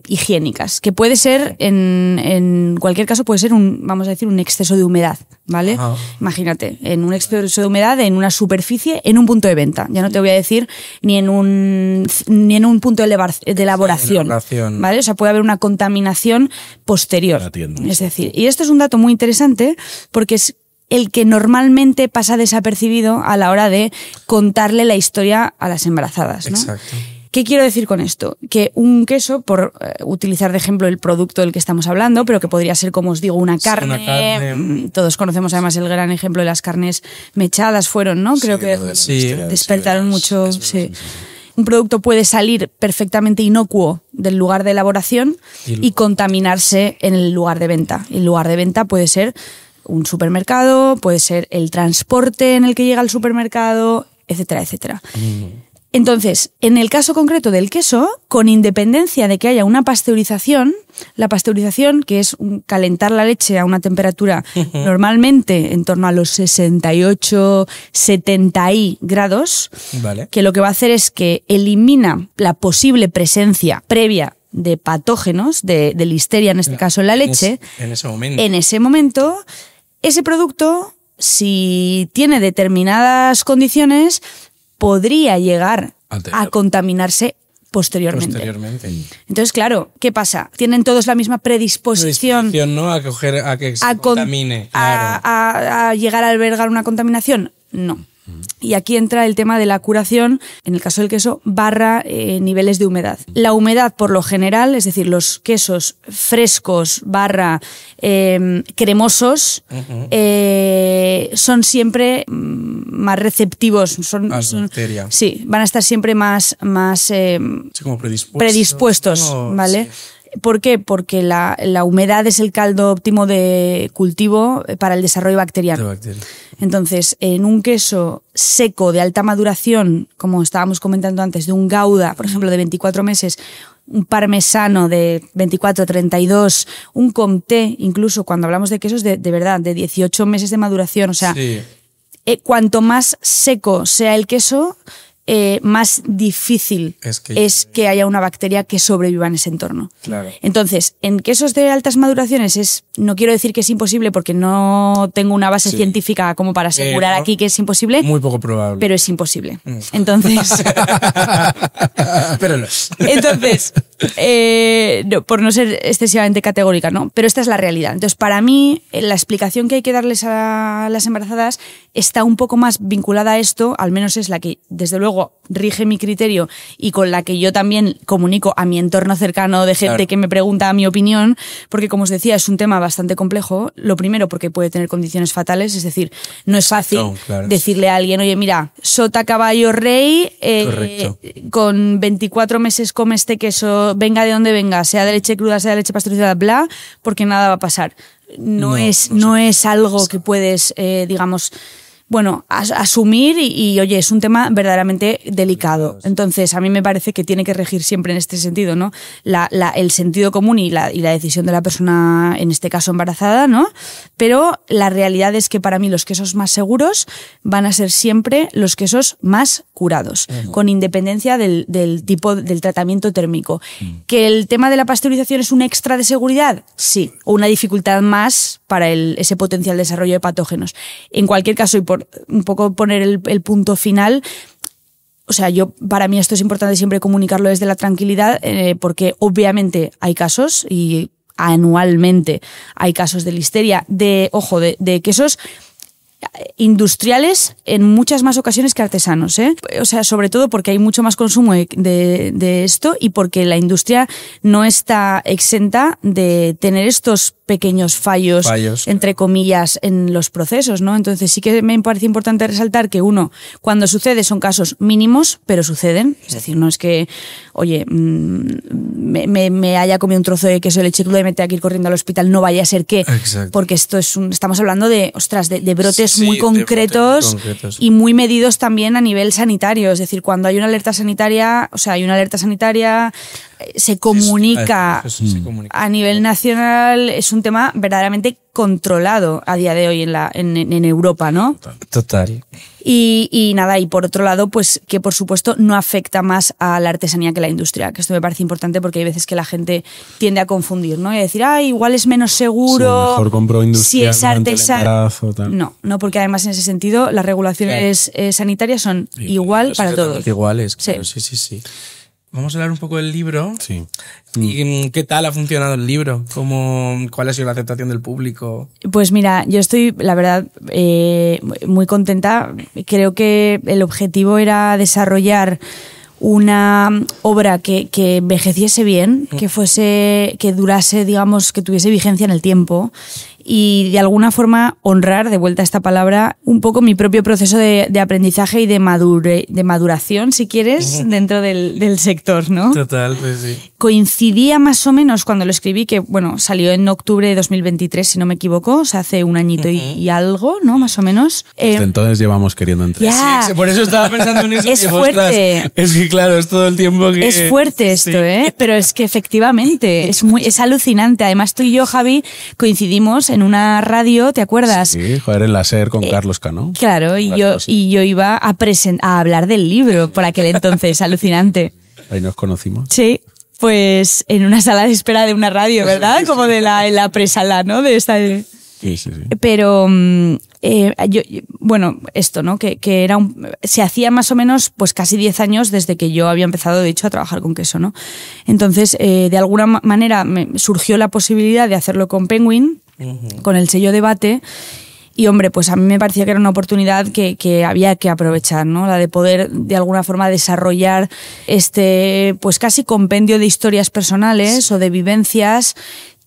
higiénicas, que puede ser, en cualquier caso, puede ser vamos a decir, un exceso de humedad, ¿vale? Ajá. Imagínate, en un exceso de humedad, en una superficie, en un punto de venta. Ya no te voy a decir ni en un punto de elaboración, elaboración. ¿vale? O sea, puede haber una contaminación posterior. La tienda. Es decir, y esto es un dato muy interesante porque es el que normalmente pasa desapercibido a la hora de contarle la historia a las embarazadas, ¿no? Exacto. ¿Qué quiero decir con esto? Que un queso, por utilizar de ejemplo el producto del que estamos hablando, pero que podría ser, como os digo, una carne. una carne. Todos conocemos además el gran ejemplo de las carnes mechadas fueron, ¿no? Creo que Sí. despertaron mucho. Sí. Un producto puede salir perfectamente inocuo del lugar de elaboración y contaminarse en el lugar de venta. El lugar de venta puede ser un supermercado, puede ser el transporte en el que llega al supermercado, etcétera, etcétera. Entonces, en el caso concreto del queso, con independencia de que haya una pasteurización, la pasteurización, que es calentar la leche a una temperatura normalmente en torno a los 68, 70 grados, Vale. que lo que va a hacer es que elimina la posible presencia previa de patógenos, de listeria en este caso en la leche. En ese momento. En ese momento, ese producto, si tiene determinadas condiciones, podría llegar a contaminarse posteriormente. Entonces, claro, ¿qué pasa? Tienen todos la misma predisposición ¿No? A que se a contamine. Claro. a llegar a albergar una contaminación. No. Y aquí entra el tema de la curación, en el caso del queso, barra niveles de humedad. La humedad, por lo general, es decir, los quesos frescos barra cremosos, son siempre más receptivos. Son, sí, van a estar siempre más como predispuestos, ¿vale? Sí. ¿Por qué? Porque la humedad es el caldo óptimo de cultivo para el desarrollo bacteriano. Entonces, en un queso seco de alta maduración, como estábamos comentando antes, de un Gouda, por ejemplo, de 24 meses, un parmesano de 24, 32, un Comté, incluso cuando hablamos de quesos de verdad, de 18 meses de maduración. O sea, sí. Cuanto más seco sea el queso, más difícil es que haya una bacteria que sobreviva en ese entorno. Claro. Entonces, en quesos de altas maduraciones no quiero decir que es imposible porque no tengo una base científica como para asegurar aquí que es imposible. Muy poco probable. Pero es imposible. Entonces... pero lo es. Entonces, por no ser excesivamente categórica, ¿no? Pero esta es la realidad. Entonces, para mí, la explicación que hay que darles a las embarazadas está un poco más vinculada a esto, al menos es la que, desde luego, rige mi criterio y con la que yo también comunico a mi entorno cercano de gente que me pregunta mi opinión, porque como os decía, es un tema bastante complejo. Lo primero, porque puede tener condiciones fatales, es decir, no es fácil decirle a alguien, oye, mira, sota, caballo, rey, con 24 meses come este queso, venga de donde venga, sea de leche cruda, sea de leche pasteurizada, bla, porque nada va a pasar. No es algo que puedes, digamos... Bueno, asumir y, oye, es un tema verdaderamente delicado. Entonces, a mí me parece que tiene que regir siempre en este sentido, ¿no? El sentido común y la decisión de la persona, en este caso embarazada, ¿no? Pero la realidad es que para mí los quesos más seguros van a ser siempre los quesos más curados, con independencia del tipo, del tratamiento térmico. ¿Que el tema de la pasteurización es un extra de seguridad? Sí, o una dificultad más para ese potencial desarrollo de patógenos. En cualquier caso, y por un poco poner el punto final, o sea, para mí esto es importante siempre comunicarlo desde la tranquilidad, porque obviamente hay casos, y anualmente hay casos de listeria, de quesos industriales en muchas más ocasiones que artesanos, ¿eh? O sea, sobre todo porque hay mucho más consumo de esto y porque la industria no está exenta de tener estos pequeños fallos, entre comillas, en los procesos, ¿no? Entonces sí que me parece importante resaltar que cuando sucede son casos mínimos, pero suceden. Es decir, no es que, oye, me haya comido un trozo de queso de leche cruda y me tenga que ir corriendo al hospital, no vaya a ser que... Exacto. Porque esto estamos hablando de brotes muy concretos y muy medidos también a nivel sanitario. Es decir, cuando hay una alerta sanitaria, se comunica a nivel nacional, es un tema verdaderamente controlado a día de hoy en Europa, ¿no? Total. Y nada, y por otro lado, pues que por supuesto no afecta más a la artesanía que la industria, que esto me parece importante porque hay veces que la gente tiende a confundir, ¿no? Y a decir, igual es menos seguro, mejor compro industrial, si es artesano. No, porque además en ese sentido las regulaciones sanitarias son igual para todos. Iguales, claro, sí. Vamos a hablar un poco del libro. Sí. ¿Y qué tal ha funcionado el libro? ¿Cuál ha sido la aceptación del público? Pues mira, yo estoy, la verdad, muy contenta. Creo que el objetivo era desarrollar una obra que envejeciese bien, que durase, digamos, que tuviese vigencia en el tiempo y de alguna forma honrar, de vuelta a esta palabra, un poco mi propio proceso de aprendizaje y de maduración, si quieres, dentro del sector, ¿no? Total, pues sí. Coincidía más o menos cuando lo escribí, que bueno, salió en octubre de 2023, si no me equivoco, o sea, hace un añito y algo, ¿no? Más o menos. Desde entonces llevamos queriendo entrar. Ya. Sí, por eso estaba pensando en eso. Es fuerte. Es que claro, es todo el tiempo que... Es fuerte esto, pero es que efectivamente es alucinante. Además tú y yo, Javi, coincidimos en una radio, ¿te acuerdas? Sí, joder, en la SER con Carlos Cano. Claro, y yo iba a hablar del libro por aquel entonces, alucinante. Ahí nos conocimos. Sí, pues en una sala de espera de una radio, ¿verdad? Como de la presala, ¿no? De esta... Sí. Pero esto, ¿no? Que era se hacía más o menos pues casi 10 años desde que yo había empezado, de hecho, a trabajar con queso, ¿no? Entonces, de alguna manera me surgió la posibilidad de hacerlo con Penguin, con el sello Debate. Y hombre, pues a mí me parecía que era una oportunidad que había que aprovechar, ¿no? La de poder de alguna forma desarrollar pues casi compendio de historias personales o de vivencias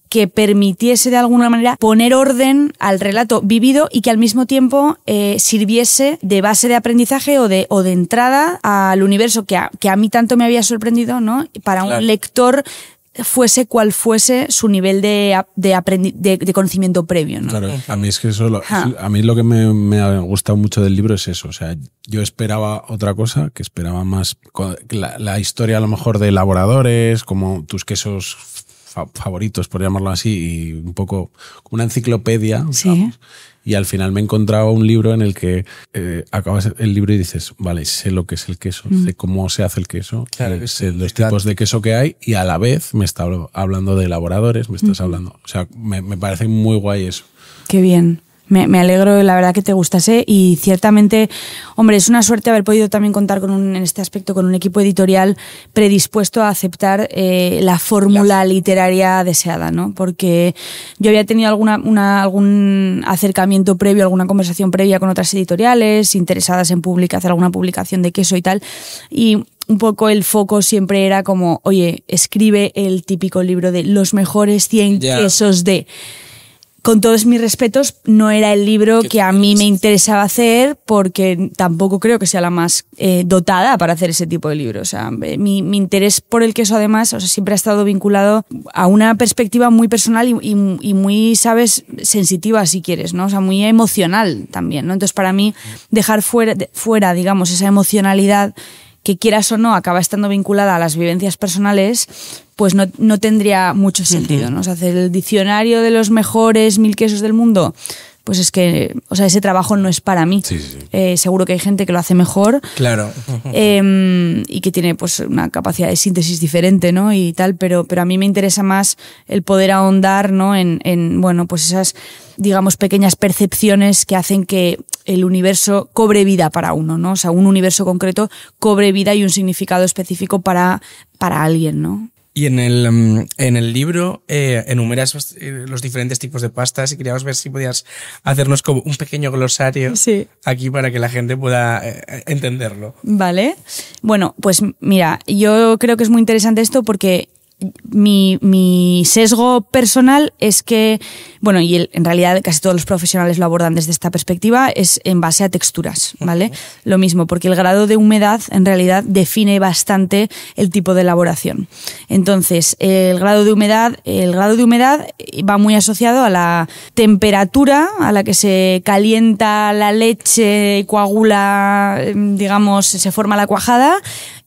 que permitiese de alguna manera poner orden al relato vivido y que al mismo tiempo sirviese de base de aprendizaje o de entrada al universo que a mí tanto me había sorprendido, ¿no? Para un lector fuese cual fuese su nivel de conocimiento previo, ¿no? Claro, a mí es que a mí lo que me ha gustado mucho del libro es eso, o sea, yo esperaba otra cosa, que esperaba más la historia a lo mejor de elaboradores, como tus quesos favoritos, por llamarlo así, y un poco una enciclopedia, sí. Digamos, y al final me encontraba un libro en el que acabas el libro y dices, vale, sé lo que es el queso, sé cómo se hace el queso, sé los tipos de queso que hay, y a la vez me está hablando de elaboradores, me estás hablando, o sea, me parece muy guay eso. Qué bien. Me alegro, la verdad, que te gustase, y ciertamente, hombre, es una suerte haber podido también contar en este aspecto con un equipo editorial predispuesto a aceptar la fórmula literaria deseada, ¿no? Porque yo había tenido algún acercamiento previo, alguna conversación previa con otras editoriales interesadas en hacer alguna publicación de queso y tal, y un poco el foco siempre era como, oye, escribe el típico libro de los mejores 100 quesos de... Con todos mis respetos, no era el libro que a mí me interesaba hacer, porque tampoco creo que sea la más dotada para hacer ese tipo de libros. O sea, mi interés por el queso, además, o sea, siempre ha estado vinculado a una perspectiva muy personal y muy, ¿sabes?, sensitiva, si quieres, ¿no? O sea, muy emocional también, ¿no? Entonces, para mí, dejar fuera, digamos, esa emocionalidad que, quieras o no, acaba estando vinculada a las vivencias personales, pues no tendría mucho sentido, ¿no? O sea, hacer el diccionario de los mejores 1000 quesos del mundo, pues es que, o sea, ese trabajo no es para mí. Sí, sí. Seguro que hay gente que lo hace mejor. Claro. Y que tiene pues una capacidad de síntesis diferente, ¿no? Y tal, pero a mí me interesa más el poder ahondar, ¿no? En bueno, pues esas, digamos, pequeñas percepciones que hacen que el universo cobre vida para uno, ¿no? O sea, un universo concreto cobre vida y un significado específico para alguien, ¿no? Y en el libro enumeras los diferentes tipos de pastas, y queríamos ver si podías hacernos como un pequeño glosario aquí para que la gente pueda entenderlo. Vale. Bueno, pues mira, yo creo que es muy interesante esto porque mi sesgo personal es que, bueno, y en realidad casi todos los profesionales lo abordan desde esta perspectiva, es en base a texturas, ¿vale? Lo mismo, porque el grado de humedad en realidad define bastante el tipo de elaboración. Entonces, el grado de humedad va muy asociado a la temperatura a la que se calienta la leche, coagula, digamos, se forma la cuajada,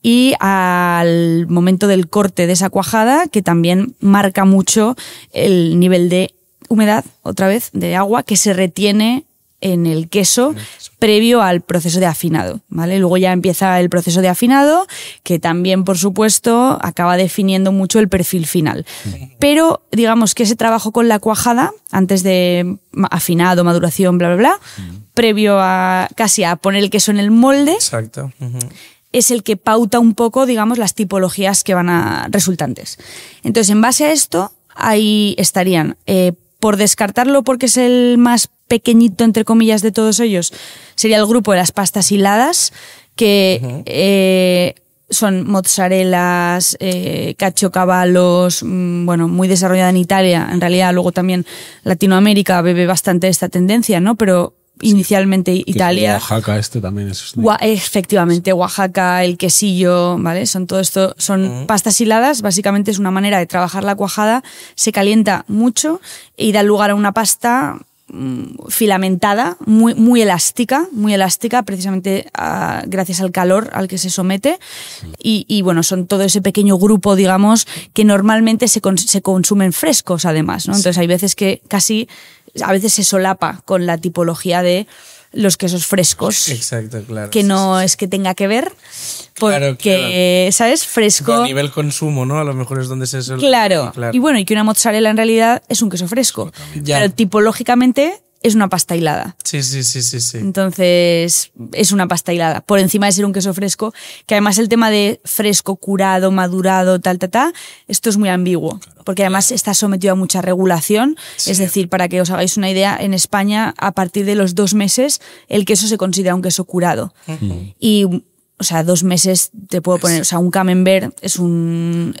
y al momento del corte de esa cuajada, que también marca mucho el nivel de humedad, otra vez, de agua, que se retiene en el queso previo al proceso de afinado, ¿vale? Luego ya empieza el proceso de afinado, que también, por supuesto, acaba definiendo mucho el perfil final. Pero, digamos que ese trabajo con la cuajada, antes de afinado, maduración, bla, bla, bla, previo a casi a poner el queso en el molde. Exacto. Es el que pauta un poco, digamos, las tipologías que van a resultantes. Entonces, en base a esto, ahí estarían, por descartarlo porque es el más pequeñito, entre comillas, de todos ellos, sería el grupo de las pastas hiladas, que son mozzarellas, caciocavallos, bueno, muy desarrollada en Italia. En realidad, luego también Latinoamérica bebe bastante esta tendencia, ¿no? Pero inicialmente Italia. Oaxaca también es. Efectivamente, Oaxaca, el quesillo, ¿vale? Son todo esto, son pastas hiladas, básicamente es una manera de trabajar la cuajada, se calienta mucho y da lugar a una pasta filamentada, muy elástica, precisamente gracias al calor al que se somete, y bueno, son todo ese pequeño grupo, digamos, que normalmente se consumen frescos, además, ¿no? Entonces hay veces que a veces se solapa con la tipología de los quesos frescos. Exacto, claro. Que no es que tenga que ver, porque, claro, ¿sabes? Fresco. A nivel consumo, ¿no? A lo mejor es donde se... Claro. Y bueno, y que una mozzarella en realidad es un queso fresco. Ya. Pero tipológicamente es una pasta hilada. Sí. Entonces, es una pasta hilada. Por encima de ser un queso fresco, que además el tema de fresco, curado, madurado, esto es muy ambiguo. Porque además está sometido a mucha regulación. Sí. Es decir, para que os hagáis una idea, en España, a partir de los 2 meses, el queso se considera un queso curado. Y, o sea, 2 meses te puedo poner, o sea, un camembert es un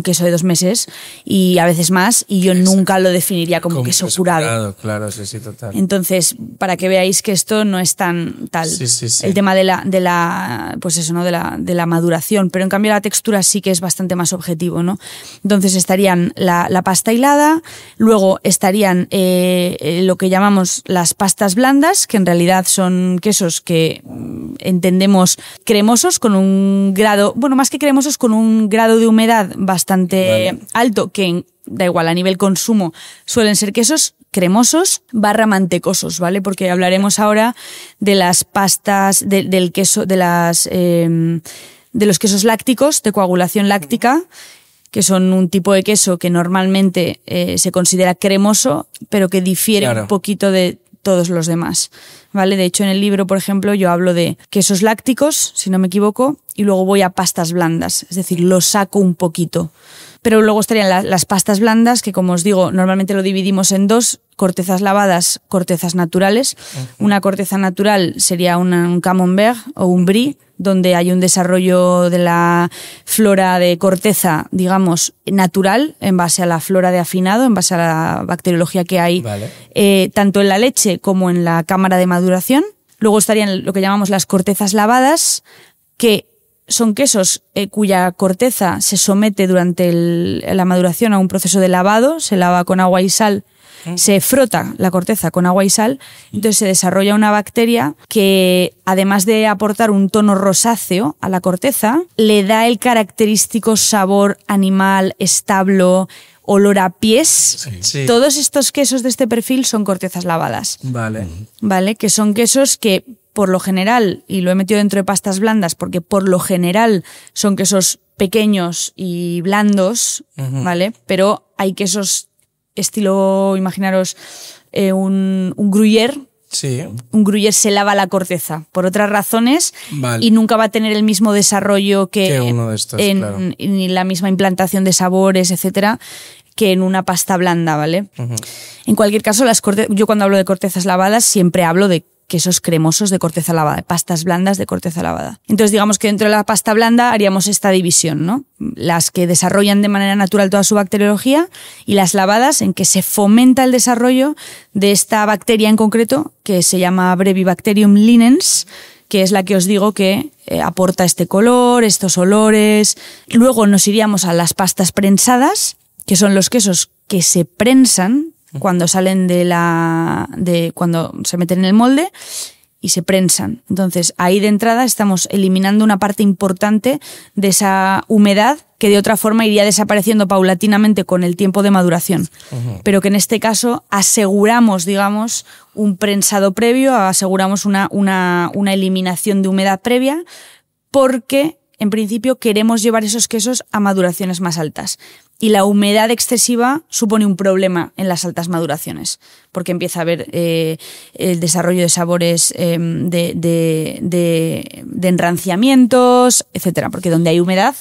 queso de 2 meses y a veces más, y yo nunca lo definiría como queso curado. Claro, sí, total. Entonces, para que veáis que esto no es tan tal. Sí. El tema de la pues eso, ¿no? De la maduración, pero en cambio la textura sí que es bastante más objetivo, ¿no? Entonces estarían la pasta hilada, luego estarían lo que llamamos las pastas blandas, que en realidad son quesos que entendemos cremosos con un grado, bueno, más que cremosos, con un grado de humedad bastante alto, que da igual, a nivel consumo suelen ser quesos cremosos / mantecosos, ¿vale? Porque hablaremos ahora de las pastas, del queso, de los quesos lácticos, de coagulación láctica, que son un tipo de queso que normalmente se considera cremoso, pero que difiere un poquito de todos los demás, ¿vale? De hecho, en el libro, por ejemplo, yo hablo de quesos lácticos, si no me equivoco, y luego voy a pastas blandas, es decir, lo saco un poquito. Pero luego estarían las pastas blandas, que como os digo, normalmente lo dividimos en 2, cortezas lavadas, cortezas naturales. Una corteza natural sería un camembert o un brie, donde hay un desarrollo de la flora de corteza, digamos, natural, en base a la flora de afinado, en base a la bacteriología que hay, tanto en la leche como en la cámara de maduración. Luego estarían lo que llamamos las cortezas lavadas, que son quesos cuya corteza se somete durante la maduración a un proceso de lavado, se lava con agua y sal, se frota la corteza con agua y sal, entonces se desarrolla una bacteria que, además de aportar un tono rosáceo a la corteza, le da el característico sabor animal, establo, olor a pies. Sí. Todos estos quesos de este perfil son cortezas lavadas. Vale, que son quesos que, por lo general, y lo he metido dentro de pastas blandas porque por lo general son quesos pequeños y blandos, ¿vale? Pero hay quesos estilo, imaginaros, un gruyère. Sí. Un gruyère se lava la corteza por otras razones y nunca va a tener el mismo desarrollo que uno de estos, ni la misma implantación de sabores, etcétera, que en una pasta blanda, ¿vale? En cualquier caso, yo cuando hablo de cortezas lavadas siempre hablo de quesos cremosos de corteza lavada, de pastas blandas de corteza lavada. Entonces, digamos que dentro de la pasta blanda haríamos esta división, ¿no? Las que desarrollan de manera natural toda su bacteriología y las lavadas, en que se fomenta el desarrollo de esta bacteria en concreto, que se llama Brevibacterium linens, que es la que os digo que aporta este color, estos olores. Luego nos iríamos a las pastas prensadas, que son los quesos que se prensan cuando salen cuando se meten en el molde y se prensan. Entonces, ahí de entrada estamos eliminando una parte importante de esa humedad que de otra forma iría desapareciendo paulatinamente con el tiempo de maduración. Pero que en este caso aseguramos, digamos, un prensado previo, aseguramos una eliminación de humedad previa, porque en principio queremos llevar esos quesos a maduraciones más altas. Y la humedad excesiva supone un problema en las altas maduraciones, porque empieza a haber el desarrollo de sabores de enranciamientos, etcétera. Porque donde hay humedad,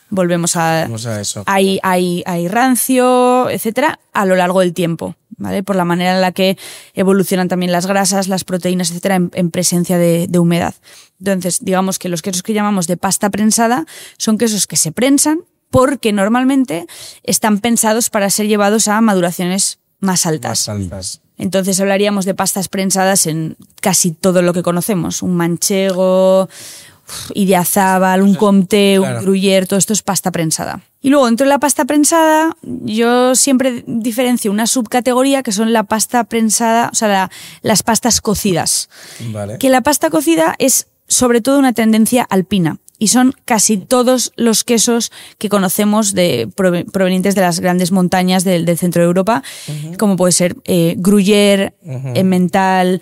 volvemos a eso. Hay rancio, etcétera, a lo largo del tiempo, ¿vale? Por la manera en la que evolucionan también las grasas, las proteínas, etcétera, en presencia de humedad. Entonces, digamos que los quesos que llamamos de pasta prensada son quesos que se prensan, porque normalmente están pensados para ser llevados a maduraciones más altas. Entonces hablaríamos de pastas prensadas en casi todo lo que conocemos. Un manchego, idiazábal, un comté, un gruyère, todo esto es pasta prensada. Y luego dentro de la pasta prensada yo siempre diferencio una subcategoría que son la pasta prensada, o sea, las pastas cocidas. Que la pasta cocida es sobre todo una tendencia alpina. Y son casi todos los quesos que conocemos provenientes de las grandes montañas del centro de Europa, como puede ser gruyère, emmental,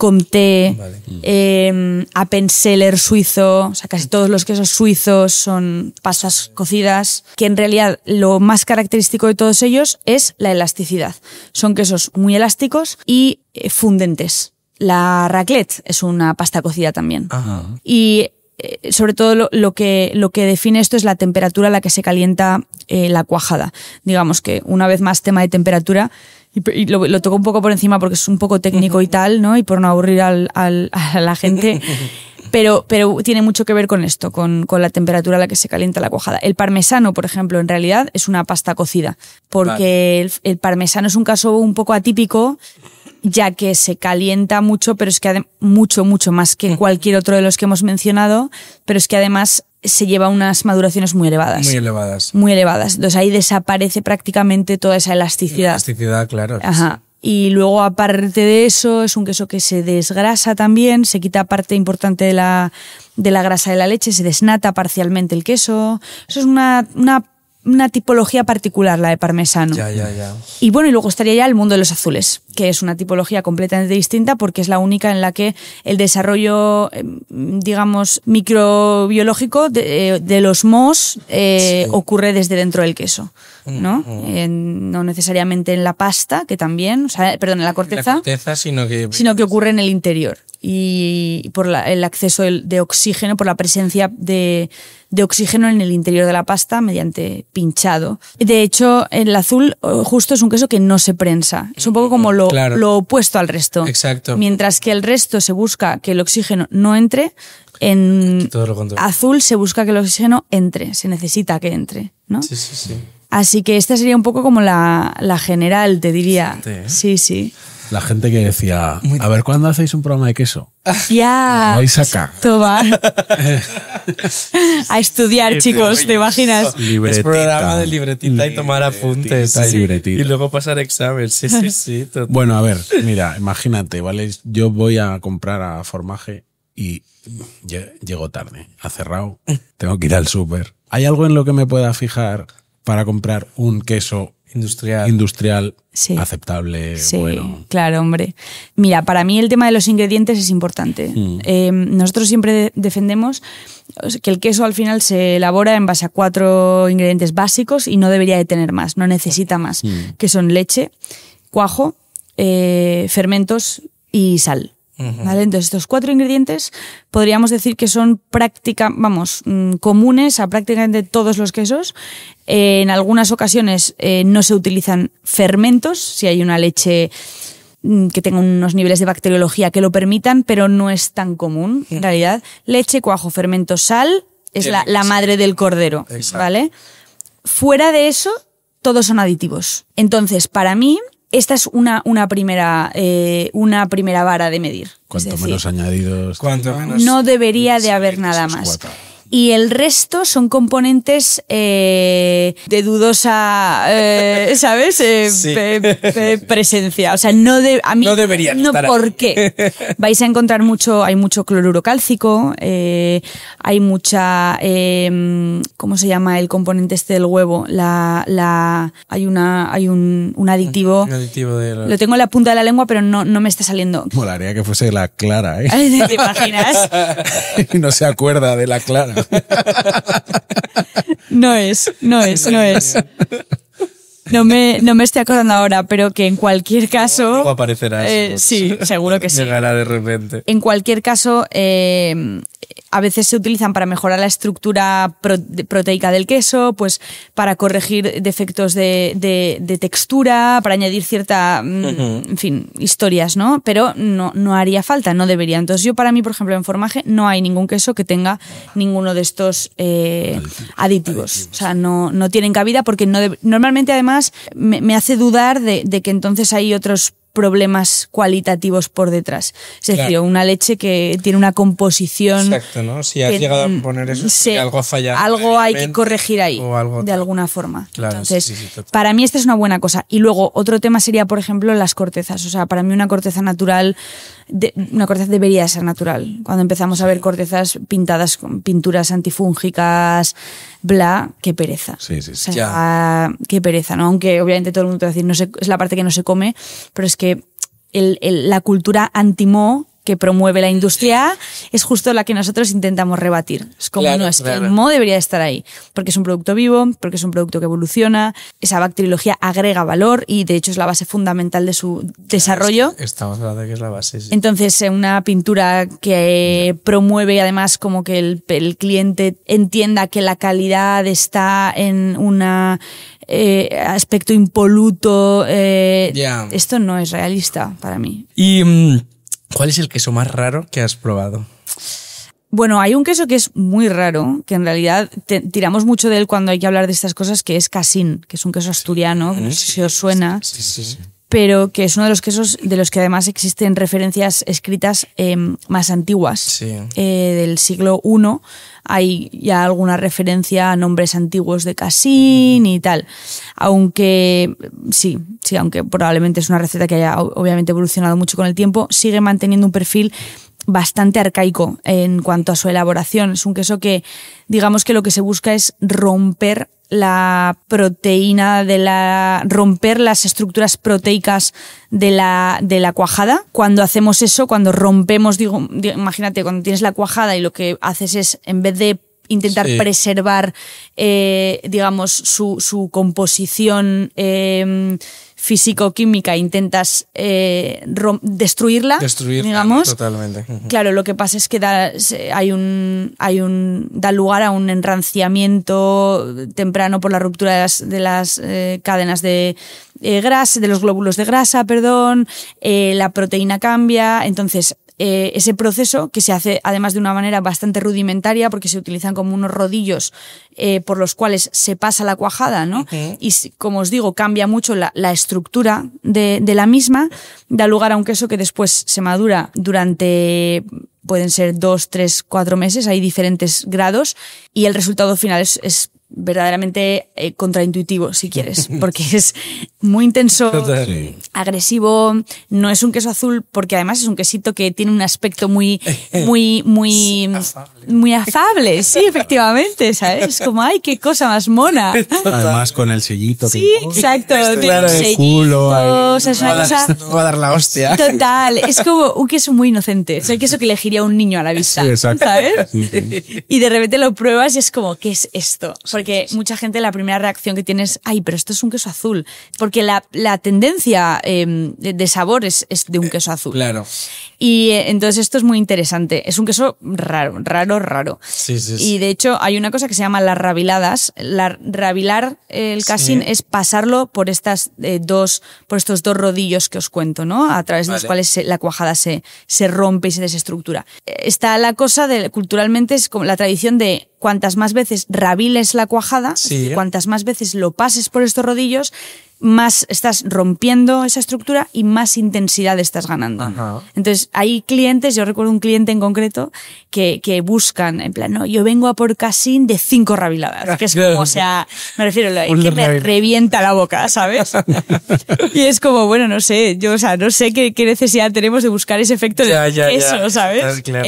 Comté, Vale. Appenzeller suizo, o sea, casi todos los quesos suizos son pastas cocidas, que en realidad lo más característico de todos ellos es la elasticidad. Son quesos muy elásticos y fundentes. La raclette es una pasta cocida también. Ajá. Y sobre todo lo que define esto es la temperatura a la que se calienta la cuajada. Digamos que una vez más tema de temperatura, y lo toco un poco por encima porque es un poco técnico y tal, ¿no? Y por no aburrir a la gente. Pero tiene mucho que ver con esto, con la temperatura a la que se calienta la cuajada. El parmesano, por ejemplo, en realidad es una pasta cocida, porque el parmesano es un caso un poco atípico, ya que se calienta mucho, pero es que mucho más que cualquier otro de los que hemos mencionado, pero es que además se lleva unas maduraciones muy elevadas. Muy elevadas. Muy elevadas. Entonces ahí desaparece prácticamente toda esa elasticidad. Elasticidad, claro. Ajá. Y luego, aparte de eso, es un queso que se desgrasa también, se quita parte importante de la grasa de la leche, se desnata parcialmente el queso. Eso es una tipología particular, la de parmesano. Ya. Y bueno, y luego estaría ya el mundo de los azules, que es una tipología completamente distinta porque es la única en la que el desarrollo, digamos, microbiológico de los mohos ocurre desde dentro del queso, ¿no? No necesariamente en la pasta, que también, o sea, perdón, en la corteza. La corteza, sino que Ocurre en el interior. Y por el acceso de oxígeno, por la presencia de oxígeno en el interior de la pasta mediante pinchado. De hecho, el azul justo es un queso que no se prensa. Es un poco como lo opuesto al resto. Exacto. Mientras que el resto se busca que el oxígeno no entre, en todo lo contrario. azul se busca que el oxígeno entre, se necesita que entre, ¿no? Sí. Así que esta sería un poco como la general, te diría. Sí. La gente que decía, a ver, ¿cuándo hacéis un programa de queso? Ya. Vais acá. Toma. A estudiar, chicos, ¿te imaginas? Es programa de libretita y tomar apuntes. Libretita. Y luego pasar examen. Sí. Total. Bueno, a ver, mira, imagínate, ¿vale? Yo voy a comprar a Formaje y llego tarde, ha cerrado, tengo que ir al súper. ¿Hay algo en lo que me pueda fijar para comprar un queso industrial Sí. aceptable? Sí, bueno. claro, hombre. Mira, para mí el tema de los ingredientes es importante. Nosotros siempre defendemos que el queso al final se elabora en base a 4 ingredientes básicos y no debería de tener más, no necesita más, que son leche, cuajo, fermentos y sal. ¿Vale? Entonces, estos 4 ingredientes podríamos decir que son comunes a prácticamente todos los quesos. En algunas ocasiones no se utilizan fermentos, si hay una leche que tenga unos niveles de bacteriología que lo permitan, pero no es tan común, en realidad. Leche, cuajo, fermentos, sal es la madre del cordero, ¿vale? Fuera de eso, todos son aditivos. Entonces, para mí, esta es una primera vara de medir. Cuanto menos añadidos. No debería de haber nada más. Y el resto son componentes de dudosa, ¿sabes? Presencia. O sea, a mí no deberían estar ¿por ahí. qué? Vais a encontrar hay mucho cloruro cálcico, hay mucha, ¿cómo se llama el componente este del huevo? Hay un aditivo. Un aditivo Lo tengo en la punta de la lengua, pero no me está saliendo. Molaría que fuese la clara, ¿eh? ¿Te imaginas? Y no se acuerda de la clara. No es. No me estoy acordando ahora, pero que en cualquier caso... Luego aparecerá eso. Sí, seguro que sí. Llegará de repente. En cualquier caso, a veces se utilizan para mejorar la estructura proteica del queso, pues para corregir defectos de textura, para añadir cierta, en fin, historias, ¿no? Pero no haría falta, no debería. Entonces para mí, por ejemplo, en Formaje no hay ningún queso que tenga ninguno de estos aditivos. O sea, no tienen cabida porque normalmente además me hace dudar de que entonces hay otros problemas cualitativos por detrás. Es decir, una leche que tiene una composición... Exacto, ¿no? Si has llegado a poner eso, algo ha fallado. Algo hay que corregir ahí, de alguna forma. Claro, entonces, para mí esta es una buena cosa. Y luego, otro tema sería, por ejemplo, las cortezas. O sea, para mí una corteza natural... una corteza debería ser natural. Cuando empezamos a ver cortezas pintadas con pinturas antifúngicas, qué pereza. Sí. O sea, qué pereza, ¿no? Aunque obviamente todo el mundo te va a decir, es la parte que no se come, pero es que la cultura anti-moho que promueve la industria A es justo la que nosotros intentamos rebatir. Es como, Claro, no, es que claro. el moho debería estar ahí, porque es un producto vivo, porque es un producto que evoluciona, esa bacteriología agrega valor y de hecho es la base fundamental de su desarrollo. Estamos hablando de que es la base. Sí. Entonces, una pintura que promueve además como que el cliente entienda que la calidad está en un aspecto impoluto, Ya. esto no es realista para mí. ¿Y cuál es el queso más raro que has probado? Bueno, hay un queso que es muy raro, que en realidad tiramos mucho de él cuando hay que hablar de estas cosas, que es Casín, que es un queso asturiano, que no sé si os suena. Sí. Pero que es uno de los quesos de los que además existen referencias escritas más antiguas. Sí. Del siglo I hay ya alguna referencia a nombres antiguos de Casín y tal. Aunque aunque probablemente es una receta que haya obviamente evolucionado mucho con el tiempo, sigue manteniendo un perfil bastante arcaico en cuanto a su elaboración. Es un queso que, digamos que lo que se busca es romper la proteína romper las estructuras proteicas de la cuajada. Cuando hacemos eso, cuando rompemos, imagínate, cuando tienes la cuajada y lo que haces es, en vez de intentar preservar, digamos, su composición físico-química, intentas destruirla, digamos. Totalmente. Claro, lo que pasa es que da lugar a un enranciamiento temprano por la ruptura de las cadenas de grasa, de los glóbulos de grasa, la proteína cambia, entonces ese proceso, que se hace además de una manera bastante rudimentaria porque se utilizan como unos rodillos por los cuales se pasa la cuajada, ¿no? Y como os digo, cambia mucho la estructura de la misma, da lugar a un queso que después se madura durante, pueden ser 2, 3, 4 meses, hay diferentes grados y el resultado final es verdaderamente contraintuitivo, si quieres, porque es muy intenso, agresivo, no es un queso azul, porque además es un quesito que tiene un aspecto muy afable, sí, efectivamente, ¿sabes? Como, ay, qué cosa más mona. Además con el sellito. Sí, exacto, Claro, tiene el culo, sellitos, o sea, es una cosa Va a dar la hostia. total, es como un queso muy inocente, es el queso que elegiría un niño a la vista, Sí, exacto. ¿sabes? Sí. Y de repente lo pruebas y es como, ¿qué es esto? Porque mucha gente la primera reacción que tiene es, ay, pero esto es un queso azul. Porque la tendencia de sabor es de un queso azul. Claro. Y entonces esto es muy interesante. Es un queso raro. Sí. Y de hecho hay una cosa que se llama las rabiladas. Rabilar el Casín es pasarlo por estos dos rodillos que os cuento, ¿no? A través de los cuales la cuajada se rompe y se desestructura. Está la cosa culturalmente es como la tradición de cuantas más veces rabiles la cuajada, cuantas más veces lo pases por estos rodillos, más estás rompiendo esa estructura y más intensidad estás ganando. Ajá. Entonces, hay clientes, yo recuerdo un cliente en concreto que buscan, en plan, no, yo vengo a por Casín de 5 rabiladas, que es como, o sea, me refiero, que me revienta la boca, ¿sabes? Y es como, bueno, no sé, no sé qué necesidad tenemos de buscar ese efecto de queso, ¿sabes? Claro.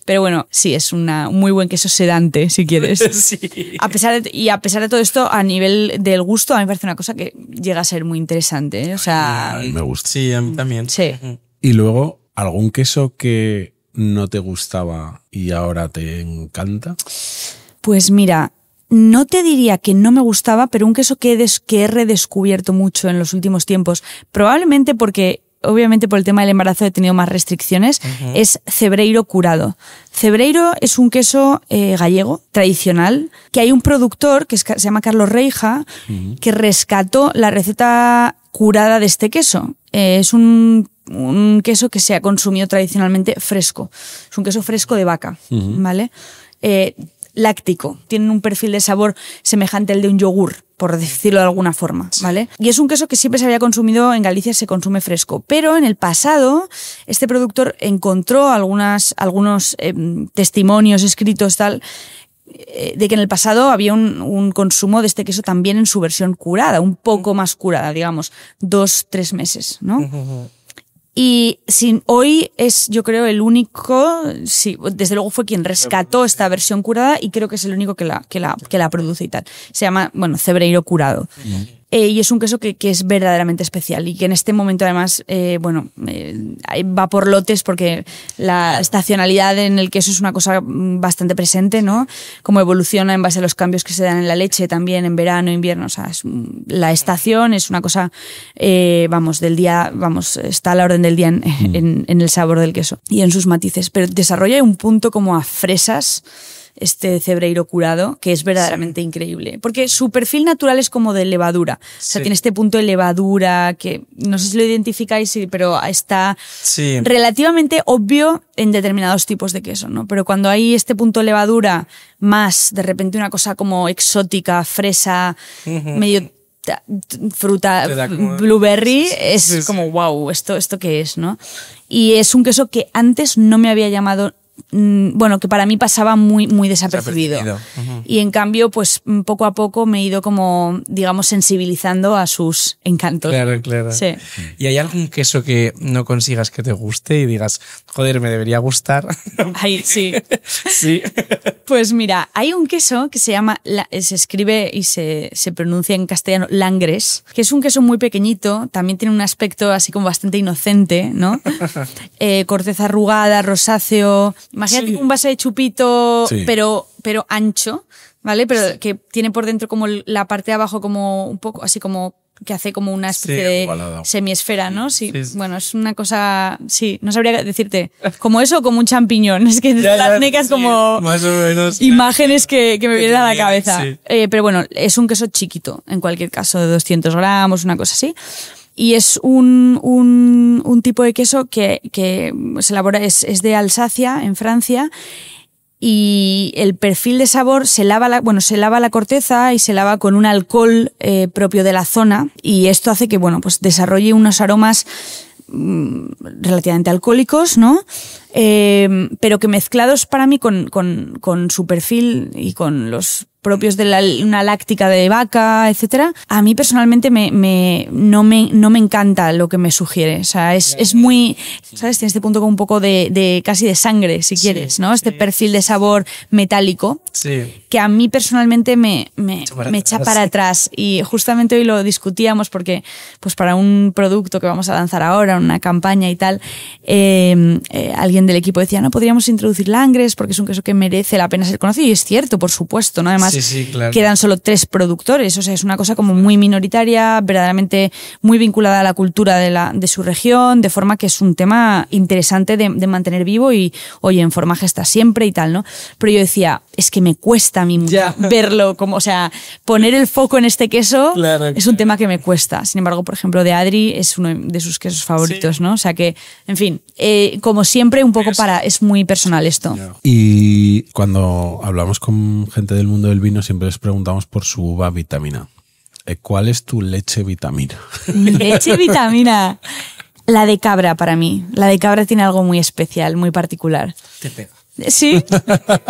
Pero bueno, sí, es un muy buen queso sedante, si quieres. Sí. A pesar de todo esto, a nivel del gusto, a mí me parece una cosa que llega a ser muy interesante, ¿eh? O sea, A mí me gusta. Sí, a mí también. sí. Y luego, ¿algún queso que no te gustaba y ahora te encanta? Pues mira, no te diría que no me gustaba, pero un queso que he redescubierto mucho en los últimos tiempos, probablemente porque obviamente por el tema del embarazo he tenido más restricciones, es cebreiro curado. Cebreiro es un queso gallego, tradicional, que hay un productor que se llama Carlos Reija, que rescató la receta curada de este queso. Es un queso que se ha consumido tradicionalmente fresco. Es un queso fresco de vaca, ¿vale? Láctico. Tienen un perfil de sabor semejante al de un yogur, por decirlo de alguna forma, ¿vale? Y es un queso que siempre se había consumido en Galicia, se consume fresco. Pero en el pasado, este productor encontró algunos testimonios escritos tal, de que en el pasado había un consumo de este queso también en su versión curada, un poco más curada, digamos, 2-3 meses, ¿no? Y hoy es, yo creo, el único, sí, desde luego fue quien rescató esta versión curada y creo que es el único que la produce y tal. Se llama, bueno, cebreiro curado. y es un queso que es verdaderamente especial y que en este momento además, va por lotes porque la estacionalidad en el queso es una cosa bastante presente, ¿no? Como evoluciona en base a los cambios que se dan en la leche también en verano, invierno, o sea, la estación es una cosa, del día, está a la orden del día en el sabor del queso y en sus matices, pero desarrolla un punto como a fresas, este cebreiro curado, que es verdaderamente increíble. Porque su perfil natural es como de levadura. O sea, tiene este punto de levadura que no sé si lo identificáis, pero está relativamente obvio en determinados tipos de queso, ¿no? Pero cuando hay este punto de levadura más, de repente una cosa como exótica, fresa, medio fruta, blueberry, es como wow, ¿esto qué es, no? Y es un queso que antes no me había llamado, que para mí pasaba muy, muy desapercibido. Y en cambio, pues poco a poco me he ido como, digamos, sensibilizando a sus encantos. Claro. Sí. ¿Y hay algún queso que no consigas que te guste y digas, joder, me debería gustar? Ay, sí. Sí. Pues mira, hay un queso que se llama, se escribe y se pronuncia en castellano Langres, que es un queso muy pequeñito, también tiene un aspecto así como bastante inocente, ¿no? Corteza arrugada, rosáceo. Imagínate un vaso de chupito, pero ancho, ¿vale? Pero que tiene por dentro como la parte de abajo como un poco, así como que hace como una especie de semiesfera, ¿no? Sí. Bueno, es una cosa, no sabría decirte, como eso o como un champiñón. Es que las necas como más o menos, imágenes que me vienen a la cabeza. Pero bueno, es un queso chiquito, en cualquier caso, de 200 gramos, una cosa así. Y es un tipo de queso que se elabora, es de Alsacia, en Francia, y el perfil de sabor se lava la corteza y se lava con un alcohol propio de la zona, y esto hace que, pues desarrolle unos aromas relativamente alcohólicos, ¿no? Pero que mezclados para mí con su perfil y con los propios de una láctica de vaca, etcétera, a mí personalmente no me encanta lo que me sugiere. O sea, es muy, ¿sabes? Tiene este punto como un poco de casi de sangre, si quieres, ¿no? Este perfil de sabor metálico que a mí personalmente me echa para atrás. Y justamente hoy lo discutíamos porque, pues para un producto que vamos a lanzar ahora, una campaña y tal, alguien del equipo decía, no, podríamos introducir Langres porque es un queso que merece la pena ser conocido, y es cierto, por supuesto, ¿no? Además, claro, quedan solo 3 productores, o sea, es una cosa como muy minoritaria, verdaderamente muy vinculada a la cultura de su región, de forma que es un tema interesante de mantener vivo y, oye, en formaje está siempre y tal, ¿no? Pero yo decía, es que me cuesta a mí verlo, como, o sea, poner el foco en este queso es un tema que me cuesta. Sin embargo, por ejemplo, de Adri es uno de sus quesos favoritos, ¿no? O sea que, en fin, como siempre, un poco es muy personal esto. Y cuando hablamos con gente del mundo del vino, siempre les preguntamos por su uva vitamina. ¿Cuál es tu leche vitamina? Mi leche vitamina. La de cabra para mí. La de cabra tiene algo muy especial, muy particular. Te pega. Sí,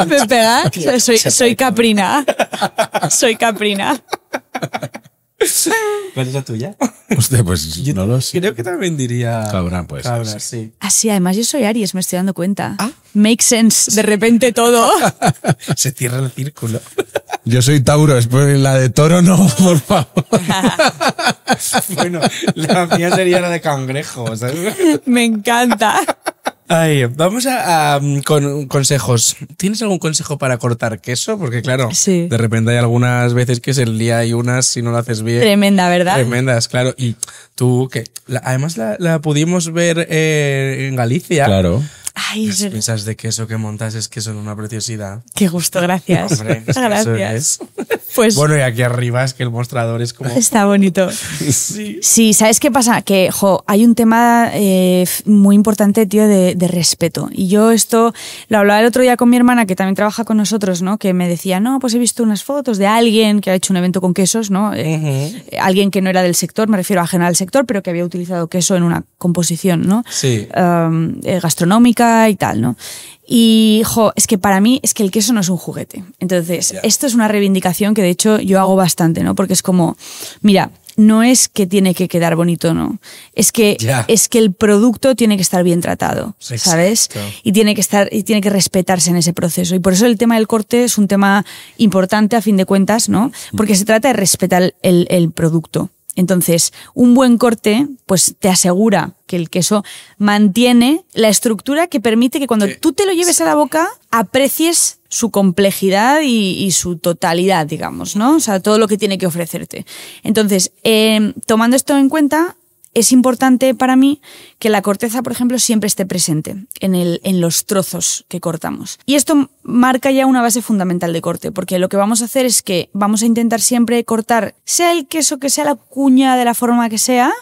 me pega. Soy caprina. Soy caprina. ¿Cuál es la tuya? Hostia, pues yo no lo sé. Creo que también diría cabra, pues. Cabra, sí. Ah, sí, además yo soy Aries, me estoy dando cuenta. Make sense, de repente todo. Se cierra el círculo. Yo soy Tauro, después la de Toro no, por favor. Bueno, la mía sería la de cangrejo, ¿sabes? Me encanta. Ay, vamos con consejos. ¿Tienes algún consejo para cortar queso? Porque claro, de repente hay algunas veces que es el día y unas si no lo haces bien. Tremenda, ¿verdad? Tremendas, claro. Y tú, que además la pudimos ver en Galicia. Claro. Ay, las piezas de queso que montas es que son una preciosidad. Qué gusto, gracias. Hombre, gracias. Pues, bueno, y aquí arriba es que el mostrador es como... Está bonito. Sí, ¿sabes qué pasa? Que hay un tema muy importante, tío, de respeto. Y yo esto lo hablaba el otro día con mi hermana, que también trabaja con nosotros, ¿no? Que me decía, no, pues he visto unas fotos de alguien que ha hecho un evento con quesos, ¿no? Alguien que no era del sector, me refiero a ajena al sector, pero que había utilizado queso en una composición, ¿no? Sí. Gastronómica y tal, ¿no? Y, es que para mí es que el queso no es un juguete. Entonces, esto es una reivindicación que de hecho yo hago bastante, ¿no? Porque es como, mira, no es que tiene que quedar bonito, no. Es que el producto tiene que estar bien tratado, ¿sabes? Y tiene que respetarse en ese proceso. Y por eso el tema del corte es un tema importante a fin de cuentas, ¿no? Porque se trata de respetar el producto. Entonces, un buen corte pues te asegura que el queso mantiene la estructura que permite que cuando tú te lo lleves a la boca aprecies su complejidad y su totalidad, digamos, ¿no? O sea, todo lo que tiene que ofrecerte. Entonces, tomando esto en cuenta, es importante para mí que la corteza, por ejemplo, siempre esté presente en los trozos que cortamos. Y esto marca ya una base fundamental de corte, porque lo que vamos a hacer es que vamos a intentar siempre cortar, sea el queso, que sea la cuña de la forma que sea,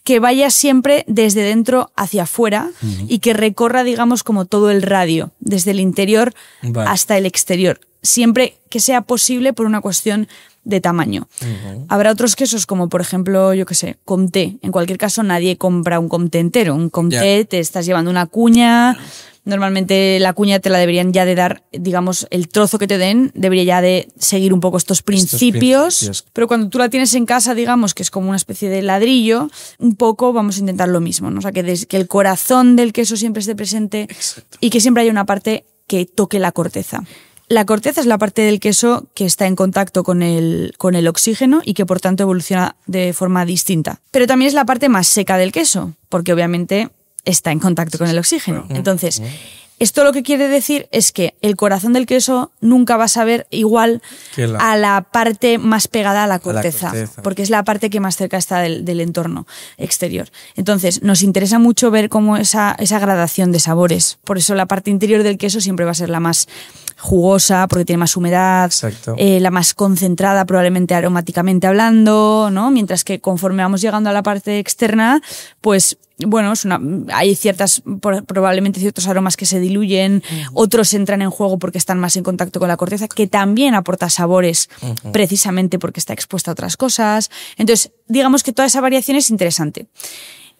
que vaya siempre desde dentro hacia afuera y que recorra, digamos, como todo el radio, desde el interior hasta el exterior. Siempre que sea posible por una cuestión de tamaño. Habrá otros quesos como, por ejemplo, yo qué sé, comté. En cualquier caso, nadie compra un comté entero. Un comté te estás llevando una cuña. Normalmente la cuña te la deberían ya de dar, digamos, el trozo que te den debería ya de seguir un poco estos principios. Pero cuando tú la tienes en casa, digamos, que es como una especie de ladrillo, un poco vamos a intentar lo mismo, ¿no? O sea, que el corazón del queso siempre esté presente y que siempre haya una parte que toque la corteza. La corteza es la parte del queso que está en contacto con el oxígeno y que por tanto evoluciona de forma distinta. Pero también es la parte más seca del queso, porque obviamente está en contacto con el oxígeno. Entonces, esto lo que quiere decir es que el corazón del queso nunca va a saber igual a la parte más pegada a la corteza, porque es la parte que más cerca está del entorno exterior. Entonces, nos interesa mucho ver cómo esa gradación de sabores. Por eso la parte interior del queso siempre va a ser la más jugosa, porque tiene más humedad, la más concentrada probablemente aromáticamente hablando, ¿no? Mientras que conforme vamos llegando a la parte externa, pues bueno, hay probablemente ciertos aromas que se diluyen, otros entran en juego porque están más en contacto con la corteza, que también aporta sabores precisamente porque está expuesta a otras cosas. Entonces, digamos que toda esa variación es interesante.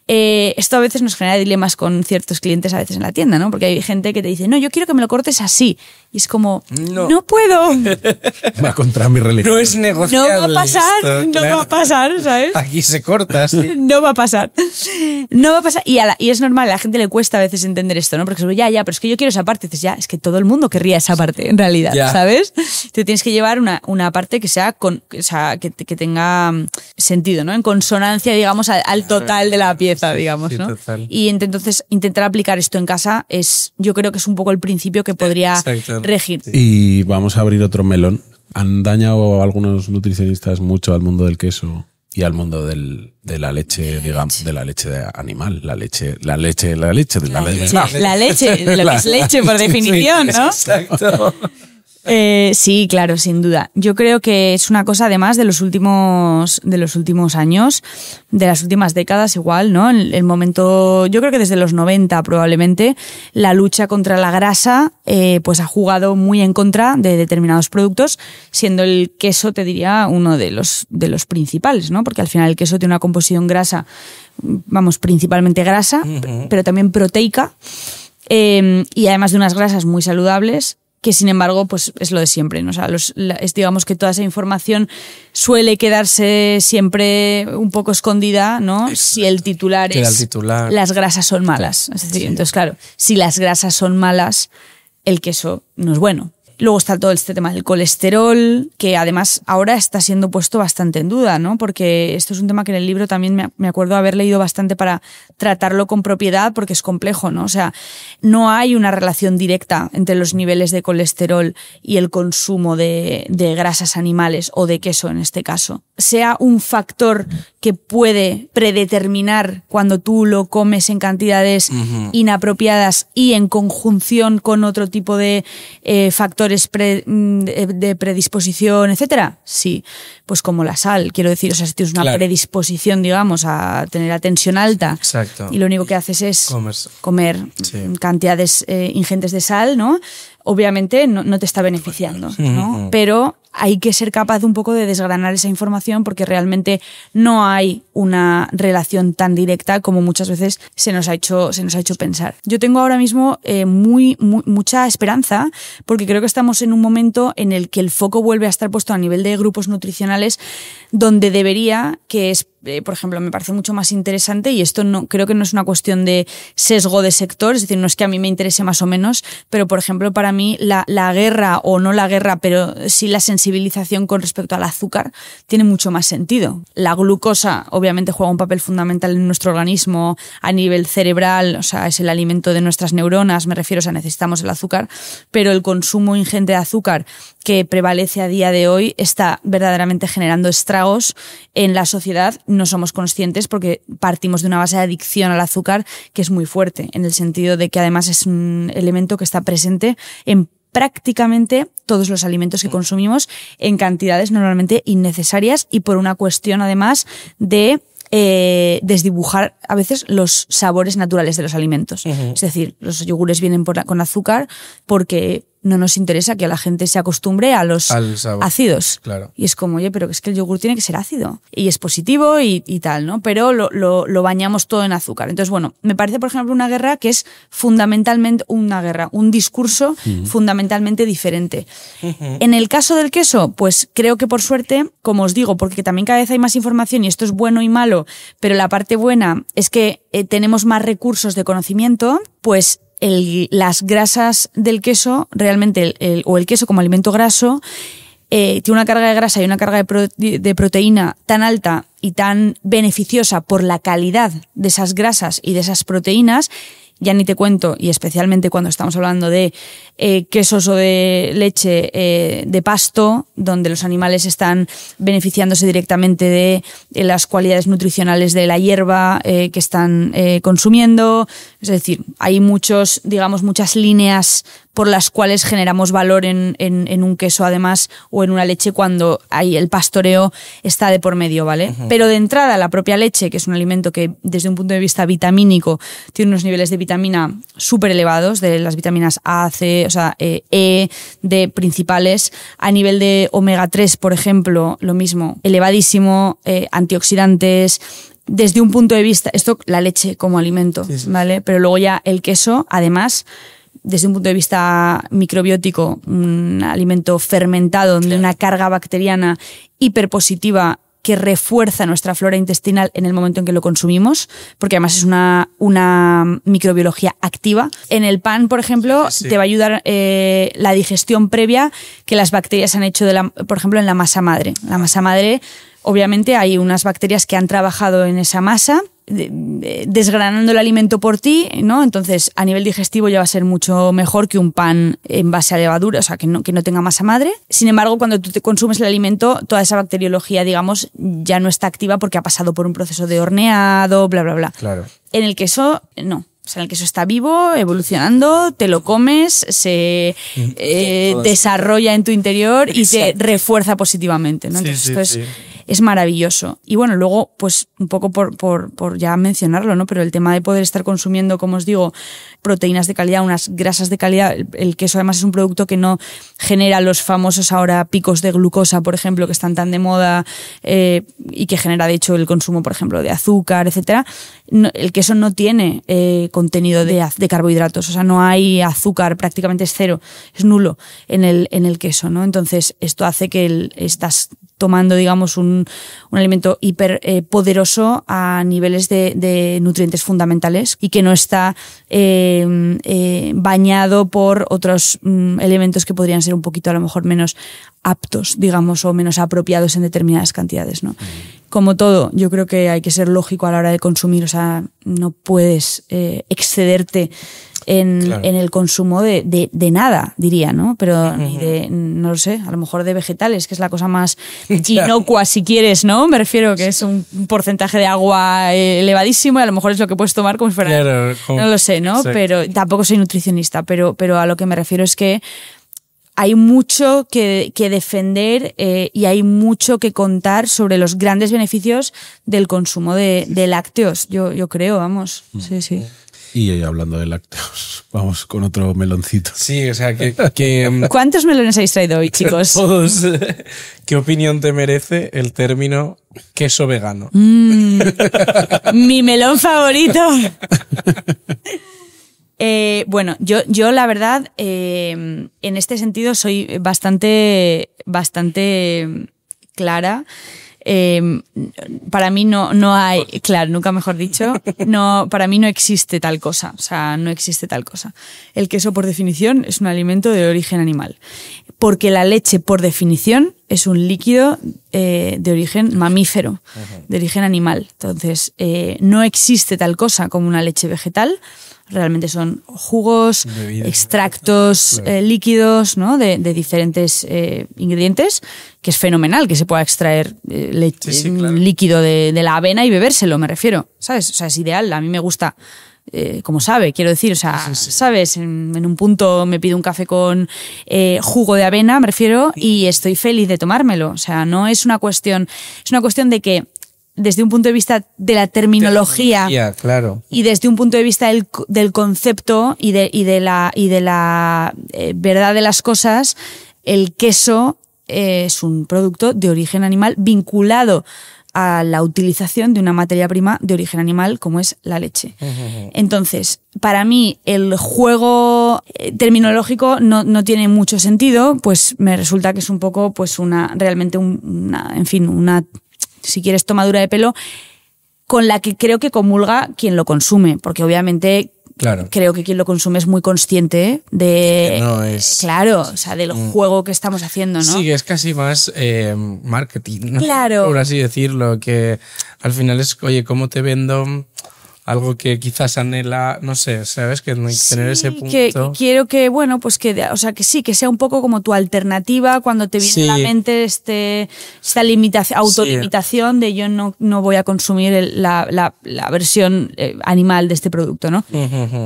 Esto a veces nos genera dilemas con ciertos clientes a veces en la tienda, ¿no? Porque hay gente que te dice, no, yo quiero que me lo cortes así. Y es como, no puedo. Va contra mi religión. No es negociable. No va a pasar, no va a pasar, ¿sabes? Aquí se corta, sí. No va a pasar. No va a pasar. Y es normal, a la gente le cuesta a veces entender esto, ¿no? Porque se ya, pero es que yo quiero esa parte. Y dices, ya, es que todo el mundo querría esa parte, en realidad, ¿sabes? Te tienes que llevar una parte que sea que tenga sentido, ¿no? En consonancia, digamos, al total de la pieza, digamos, ¿no? Total. Y entonces intentar aplicar esto en casa yo creo que es un poco el principio que podría regir. Y vamos a abrir otro melón. ¿Han dañado algunos nutricionistas mucho al mundo del queso y al mundo de la leche, digamos, de la leche animal? La leche de lo que es leche, por definición, ¿no? Exacto. Sí, claro, sin duda. Yo creo que es una cosa además de los últimos años, de las últimas décadas igual, ¿no? El momento, yo creo que desde los 90 probablemente, la lucha contra la grasa pues ha jugado muy en contra de determinados productos, siendo el queso, te diría, uno de los principales, ¿no? Porque al final el queso tiene una composición grasa, principalmente grasa, pero también proteica, y además de unas grasas muy saludables, que sin embargo pues es lo de siempre, ¿no? O sea, digamos que toda esa información suele quedarse siempre un poco escondida, ¿no? Si el titular las grasas son malas. Es decir, entonces claro, si las grasas son malas, el queso no es bueno. Luego está todo este tema del colesterol, que además ahora está siendo puesto bastante en duda, ¿no? Porque esto es un tema que en el libro también me acuerdo haber leído bastante para tratarlo con propiedad, porque es complejo, ¿no? O sea, no hay una relación directa entre los niveles de colesterol y el consumo de grasas animales o de queso en este caso. Sea un factor que puede predeterminar cuando tú lo comes en cantidades inapropiadas y en conjunción con otro tipo de factores de predisposición, etcétera. Sí, pues como la sal, quiero decir, o sea, si tienes una predisposición, digamos, a tener la tensión alta. Exacto. Y lo único que haces es comer cantidades ingentes de sal, ¿no? Obviamente no te está beneficiando, ¿no? Pero hay que ser capaz un poco de desgranar esa información porque realmente no hay una relación tan directa como muchas veces se nos ha hecho pensar. Yo tengo ahora mismo mucha esperanza porque creo que estamos en un momento en el que el foco vuelve a estar puesto a nivel de grupos nutricionales donde debería, que es, por ejemplo, me parece mucho más interesante, y esto no creo que no es una cuestión de sesgo de sector, es decir, no es que a mí me interese más o menos, pero por ejemplo para mí la guerra, o no la guerra, pero sí la sensibilización con respecto al azúcar tiene mucho más sentido. La glucosa obviamente juega un papel fundamental en nuestro organismo a nivel cerebral, o sea, es el alimento de nuestras neuronas, me refiero, o sea, necesitamos el azúcar, pero el consumo ingente de azúcar que prevalece a día de hoy está verdaderamente generando estragos en la sociedad. No somos conscientes porque partimos de una base de adicción al azúcar que es muy fuerte, en el sentido de que además es un elemento que está presente en prácticamente todos los alimentos que consumimos en cantidades normalmente innecesarias y por una cuestión además de desdibujar a veces los sabores naturales de los alimentos. Es decir, los yogures vienen con azúcar porque no nos interesa que la gente se acostumbre a los ácidos. Claro. Y es como, oye, pero es que el yogur tiene que ser ácido. Y es positivo y tal, ¿no? Pero lo bañamos todo en azúcar. Entonces, bueno, me parece, por ejemplo, una guerra que es fundamentalmente un discurso fundamentalmente diferente. En el caso del queso, pues creo que por suerte, como os digo, porque también cada vez hay más información y esto es bueno y malo, pero la parte buena es que tenemos más recursos de conocimiento, pues las grasas del queso, realmente, o el queso como alimento graso, tiene una carga de grasa y una carga de proteína tan alta y tan beneficiosa por la calidad de esas grasas y de esas proteínas. Ya ni te cuento, y especialmente cuando estamos hablando de quesos o de leche de pasto, donde los animales están beneficiándose directamente de las cualidades nutricionales de la hierba que están consumiendo. Es decir, hay muchas líneas por las cuales generamos valor en un queso además o en una leche cuando el pastoreo está de por medio, ¿vale? Pero de entrada la propia leche, que es un alimento que desde un punto de vista vitamínico tiene unos niveles de vitamina súper elevados, de las vitaminas A, C, o sea, E, D principales. A nivel de omega 3, por ejemplo, lo mismo, elevadísimo, antioxidantes. Desde un punto de vista, esto la leche como alimento, sí. ¿Vale? Pero luego ya el queso, además, desde un punto de vista microbiótico, un alimento fermentado de una carga bacteriana hiperpositiva que refuerza nuestra flora intestinal en el momento en que lo consumimos, porque además es una microbiología activa. En el pan, por ejemplo, te va a ayudar la digestión previa que las bacterias han hecho, por ejemplo, en la masa madre. La masa madre, obviamente, hay unas bacterias que han trabajado en esa masa, desgranando el alimento por ti, ¿no? Entonces, a nivel digestivo ya va a ser mucho mejor que un pan en base a levadura, o sea, que no tenga masa madre. Sin embargo, cuando tú te consumes el alimento, toda esa bacteriología, digamos, ya no está activa porque ha pasado por un proceso de horneado, bla, bla, bla. Claro. En el queso, no. O sea, el queso está vivo, evolucionando, te lo comes, se desarrolla en tu interior y te refuerza positivamente, ¿no? Entonces, esto es maravilloso. Y bueno, luego, pues un poco por ya mencionarlo, ¿no? Pero el tema de poder estar consumiendo, como os digo, proteínas de calidad, unas grasas de calidad. El queso además es un producto que no genera los famosos ahora picos de glucosa, por ejemplo, que están tan de moda y que genera, de hecho, el consumo, por ejemplo, de azúcar, etcétera. No, el queso no tiene contenido de carbohidratos, o sea, no hay azúcar, prácticamente es cero, es nulo en el queso, ¿no? Entonces, esto hace que estás tomando, digamos, un alimento hiper poderoso a niveles de nutrientes fundamentales y que no está bañado por otros elementos que podrían ser un poquito a lo mejor menos aptos, digamos, o menos apropiados en determinadas cantidades, ¿no? Como todo, yo creo que hay que ser lógico a la hora de consumir, o sea, no puedes excederte en el consumo de nada, diría, ¿no? Pero ni de, no lo sé, a lo mejor de vegetales, que es la cosa más inocua, si quieres, ¿no? Me refiero que es un porcentaje de agua elevadísimo y a lo mejor es lo que puedes tomar como si fuera... Claro, no lo sé, ¿no? Exacto. Pero tampoco soy nutricionista, pero a lo que me refiero es que hay mucho que defender y hay mucho que contar sobre los grandes beneficios del consumo de lácteos, yo creo, vamos. Sí. Y hablando de lácteos, vamos con otro meloncito. Sí, o sea, que ¿Cuántos melones habéis traído hoy, chicos? todos, ¿qué opinión te merece el término queso vegano? Mi melón favorito. Bueno, yo la verdad, en este sentido soy bastante clara. Para mí no hay, claro, nunca mejor dicho, no, para mí no existe tal cosa, o sea, no existe tal cosa. El queso, por definición, es un alimento de origen animal, porque la leche, por definición, es un líquido de origen mamífero, de origen animal. Entonces, no existe tal cosa como una leche vegetal. Realmente son jugos, Bebidas, extractos, claro. Líquidos, ¿no? de diferentes ingredientes, que es fenomenal que se pueda extraer leche, Sí, claro. líquido de la avena y bebérselo, me refiero, ¿sabes? O sea, es ideal, a mí me gusta, como sabe, quiero decir, o sea, ¿sabes? En un punto me pido un café con jugo de avena, me refiero, y estoy feliz de tomármelo. O sea, no es una cuestión, es una cuestión de que desde un punto de vista de la terminología, claro. y desde un punto de vista del concepto y de la verdad de las cosas, el queso es un producto de origen animal vinculado a la utilización de una materia prima de origen animal como es la leche. Entonces, para mí el juego terminológico no tiene mucho sentido, pues me resulta que es un poco pues realmente una, si quieres, tomadura de pelo con la que creo que comulga quien lo consume, porque obviamente Claro. creo que quien lo consume es muy consciente de, Que no es- claro, o sea, del juego que estamos haciendo, ¿no? Sí, que es casi más marketing, ¿no? Claro. Por así decirlo, que al final es, oye, ¿cómo te vendo algo que quizás anhela, no sé, ¿sabes? Que no hay que tener ese punto. Que quiero que, bueno, pues o sea, que sí, que sea un poco como tu alternativa cuando te viene a la mente esta limitación, autolimitación de yo no voy a consumir la versión animal de este producto, ¿no?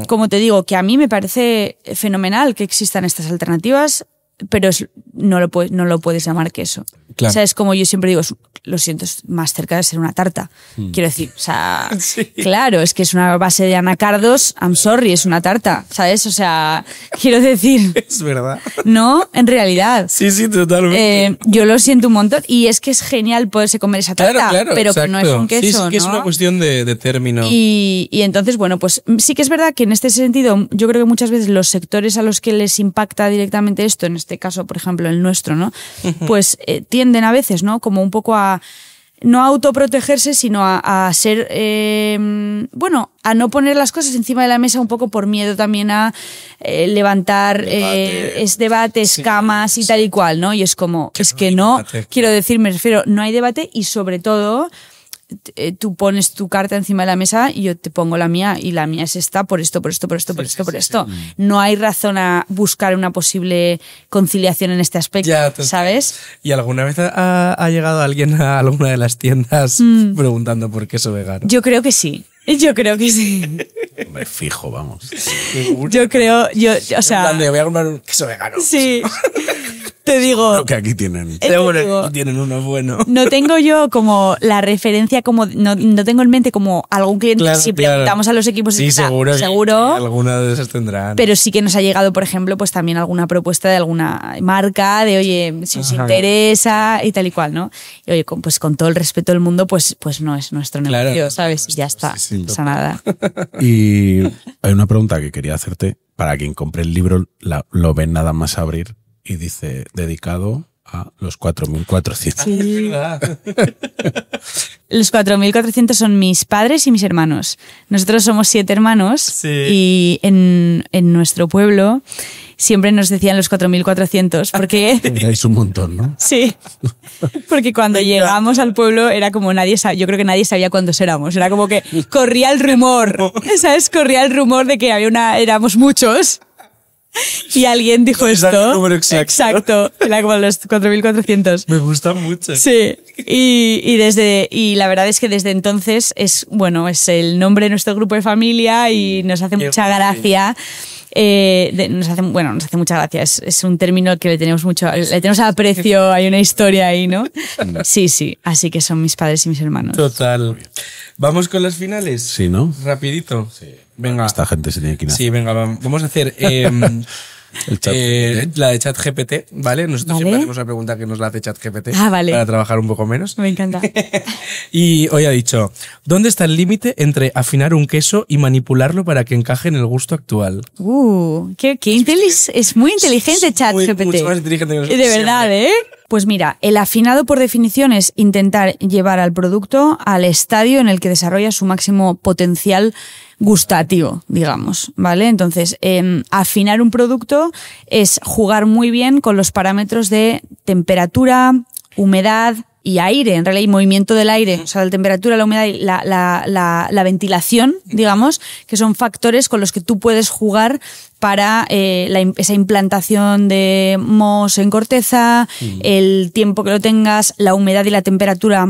Como te digo, que a mí me parece fenomenal que existan estas alternativas, pero no lo puedes llamar queso. Claro. O sea, es como yo siempre digo, lo siento, es más cerca de ser una tarta. Quiero decir, o sea, claro, es que es una base de anacardos, I'm sorry, es una tarta, ¿sabes? O sea, quiero decir, Es verdad. no, en realidad. Sí, totalmente. Yo lo siento un montón y es que es genial poderse comer esa tarta, Claro, pero que no es exacto. un queso, Sí, que es ¿no? una cuestión de término. Y entonces, bueno, pues sí que es verdad que en este sentido, yo creo que muchas veces los sectores a los que les impacta directamente esto, en este caso, por ejemplo, el nuestro, ¿no? Pues tienden a veces, ¿no? Como un poco a no a autoprotegerse, sino a ser, bueno, a no poner las cosas encima de la mesa un poco por miedo también a levantar debates, camas y tal y cual, ¿no? Y es como, es que no, quiero decir, me refiero, no hay debate y sobre todo tú pones tu carta encima de la mesa y yo te pongo la mía y la mía es esta por esto. No hay razón a buscar una posible conciliación en este aspecto, ¿sabes? ¿Y alguna vez ha llegado alguien a alguna de las tiendas preguntando por queso vegano? Yo creo que sí. Me fijo, vamos. Yo creo, o sea... En plan de, voy a comprar un queso vegano. Sí. Te digo... Creo que aquí tienen. Seguro que tienen uno bueno. No tengo yo como la referencia, como no tengo en mente como algún cliente, Claro, si claro. preguntamos a los equipos Sí, de seguro. seguro. Alguna de esas tendrán. Pero sí que nos ha llegado, por ejemplo, pues también alguna propuesta de alguna marca de, oye, si os interesa y tal y cual, ¿no? Y oye, pues con todo el respeto del mundo, pues no es nuestro negocio, Claro. ¿sabes? Y ya está, Sí, no pasa nada. Y hay una pregunta que quería hacerte. Para quien compre el libro, lo ven nada más abrir y dice dedicado a los 4.400. Es verdad. Los 4.400 son mis padres y mis hermanos. Nosotros somos 7 hermanos Sí. y en nuestro pueblo siempre nos decían los 4.400 porque... Es un montón, ¿no? Sí, porque cuando llegamos al pueblo era como yo creo que nadie sabía cuántos éramos. Era como que corría el rumor, ¿sabes? Corría el rumor de que éramos muchos. Y alguien dijo No, ese esto. era el número exacto. Era como los 4.400. Me gusta mucho. Sí, y la verdad es que desde entonces es el nombre de nuestro grupo de familia y nos hace Qué mucha guay. gracia Nos hace mucha gracia. Es un término que le tenemos aprecio, hay una historia ahí, ¿no? Sí. Así que son mis padres y mis hermanos. Total. ¿Vamos con las finales? Sí, ¿no? Rapidito. Sí. Venga. Esta gente se tiene que ir. Sí, venga, vamos a hacer El chat. la de ChatGPT, ¿vale? Nosotros Vale. siempre hacemos una pregunta que nos la hace ChatGPT Vale. para trabajar un poco menos. Me encanta. Y hoy ha dicho, ¿dónde está el límite entre afinar un queso y manipularlo para que encaje en el gusto actual? Es muy inteligente ChatGPT. Mucho más inteligente que nosotros De verdad, siempre. ¿eh? Pues mira, el afinado por definición es intentar llevar al producto al estadio en el que desarrolla su máximo potencial gustativo, digamos, ¿vale? Entonces, afinar un producto es jugar muy bien con los parámetros de temperatura, humedad y aire, en realidad, y movimiento del aire, o sea, la temperatura, la humedad y la ventilación, digamos, que son factores con los que tú puedes jugar para esa implantación de mohos en corteza, el tiempo que lo tengas, la humedad y la temperatura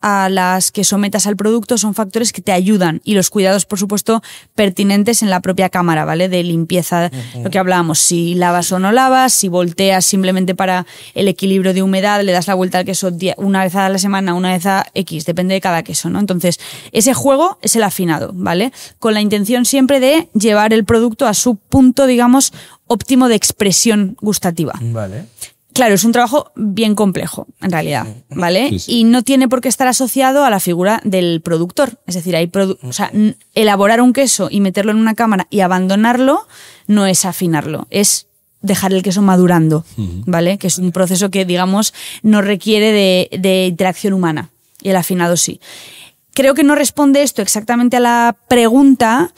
a las que sometas al producto son factores que te ayudan, y los cuidados, por supuesto, pertinentes en la propia cámara, ¿vale? De limpieza, lo que hablábamos, si lavas o no lavas, si volteas simplemente para el equilibrio de humedad, le das la vuelta al queso una vez a la semana, una vez a X, depende de cada queso, ¿no? Entonces, ese juego es el afinado, ¿vale? Con la intención siempre de llevar el producto a su punto, digamos, óptimo de expresión gustativa. Vale. Claro, es un trabajo bien complejo, en realidad, ¿vale? Sí, sí. Y no tiene por qué estar asociado a la figura del productor. Es decir, elaborar un queso y meterlo en una cámara y abandonarlo no es afinarlo, es dejar el queso madurando, ¿vale? Que es un proceso que, digamos, no requiere de interacción humana, y el afinado sí. Creo que no responde esto exactamente a la pregunta,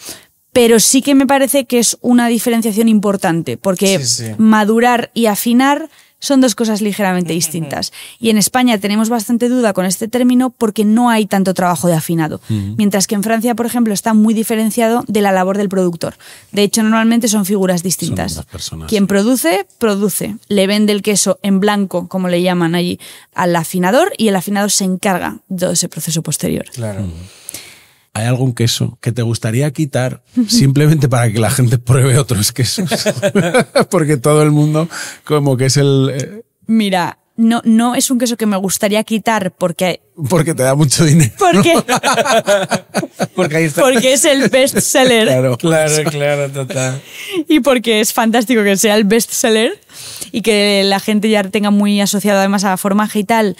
pero sí que me parece que es una diferenciación importante, porque Sí. madurar y afinar son dos cosas ligeramente distintas. Y en España tenemos bastante duda con este término porque no hay tanto trabajo de afinado. Mientras que en Francia, por ejemplo, está muy diferenciado de la labor del productor. De hecho, normalmente son figuras distintas. Son las personas. Quien produce. Le vende el queso en blanco, como le llaman allí, al afinador, y el afinador se encarga de todo ese proceso posterior. Claro. ¿Hay algún queso que te gustaría quitar simplemente para que la gente pruebe otros quesos? Porque todo el mundo como que es Mira, no es un queso que me gustaría quitar porque porque te da mucho dinero. Porque ahí está. porque es el best seller. Claro, total. Y porque es fantástico que sea el best seller y que la gente ya tenga muy asociado además a formaje y tal.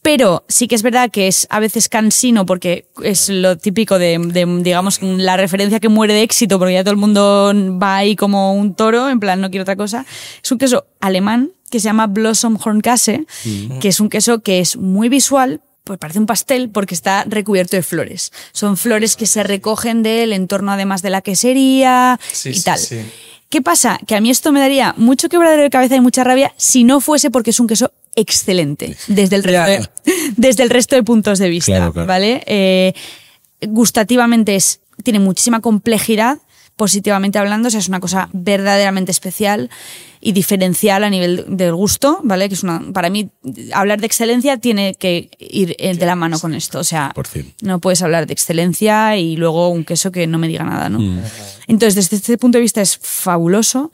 Pero sí que es verdad que es a veces cansino porque es lo típico de digamos, la referencia que muere de éxito porque ya todo el mundo va ahí como un toro, en plan no quiero otra cosa. Es un queso alemán que se llama Blossom Hornkäse, que es un queso que es muy visual, pues parece un pastel porque está recubierto de flores. Son flores que se recogen del entorno además de la quesería y tal. Sí. ¿Qué pasa? Que a mí esto me daría mucho quebradero de cabeza y mucha rabia si no fuese porque es un queso excelente desde el resto de puntos de vista, Claro. ¿vale? Gustativamente tiene muchísima complejidad, positivamente hablando, o sea, es una cosa verdaderamente especial y diferencial a nivel del gusto, ¿vale? Que es para mí, hablar de excelencia tiene que ir de la mano con esto, o sea, 100%. no puedes hablar de excelencia y luego un queso que no me diga nada, ¿no? Entonces, desde este punto de vista es fabuloso.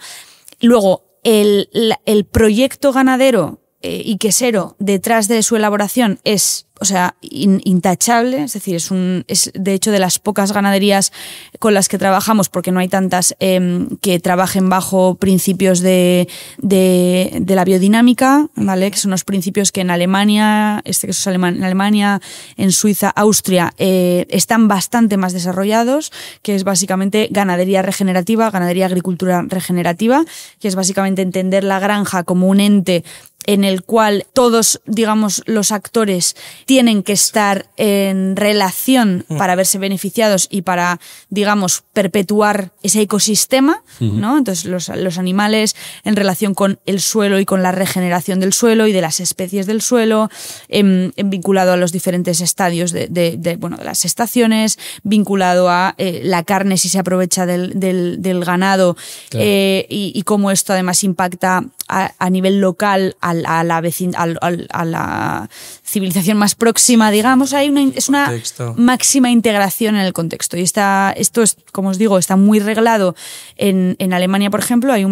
Luego, el proyecto ganadero y quesero detrás de su elaboración es, o sea, intachable, es decir, es de hecho de las pocas ganaderías con las que trabajamos, porque no hay tantas que trabajen bajo principios de la biodinámica, ¿vale? Que son los principios que en Alemania, este queso es alemán, en Alemania, en Suiza, Austria, están bastante más desarrollados, que es básicamente ganadería regenerativa, ganadería agricultura regenerativa, que es básicamente entender la granja como un ente en el cual todos, digamos, los actores tienen que estar en relación para verse beneficiados y para, digamos, perpetuar ese ecosistema, ¿no? Entonces, los animales en relación con el suelo y con la regeneración del suelo y de las especies del suelo, vinculado a los diferentes estadios de las estaciones, vinculado a la carne si se aprovecha del ganado, Claro. y cómo esto además impacta a nivel local a la civilización más próxima, digamos. Es una Contexto. máxima integración en el contexto. Y esto es, como os digo, está muy reglado. En Alemania, por ejemplo, hay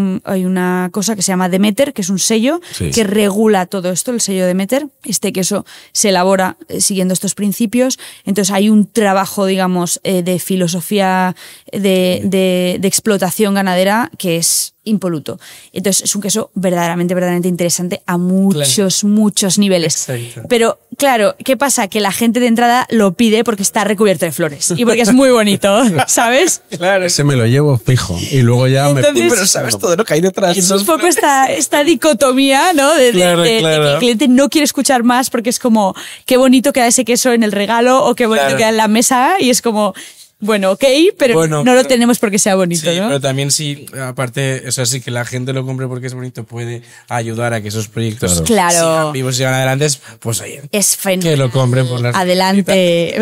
una cosa que se llama Demeter, que es un sello que regula todo esto, el sello Demeter. Este queso se elabora siguiendo estos principios. Entonces hay un trabajo, digamos, de filosofía de explotación ganadera que es impoluto. Entonces es un queso verdaderamente interesante a muchos niveles. Exacto. Pero claro, ¿qué pasa? Que la gente de entrada lo pide porque está recubierto de flores y porque es muy bonito, ¿sabes? Claro. Ese me lo llevo fijo y luego ya Entonces- Pero sabes todo lo que hay detrás. Es un poco esta dicotomía, ¿no? De que el cliente no quiere escuchar más porque es como, qué bonito queda ese queso en el regalo o qué bonito queda en la mesa y es como, bueno, ok, pero Bueno, no lo tenemos porque sea bonito, Sí, ¿no? pero también sí, aparte, o sea, sí que la gente lo compre porque es bonito, puede ayudar a que esos proyectos Claro. sigan vivos y sigan adelante, pues oye, Es que fenomenal. lo compren por las Adelante,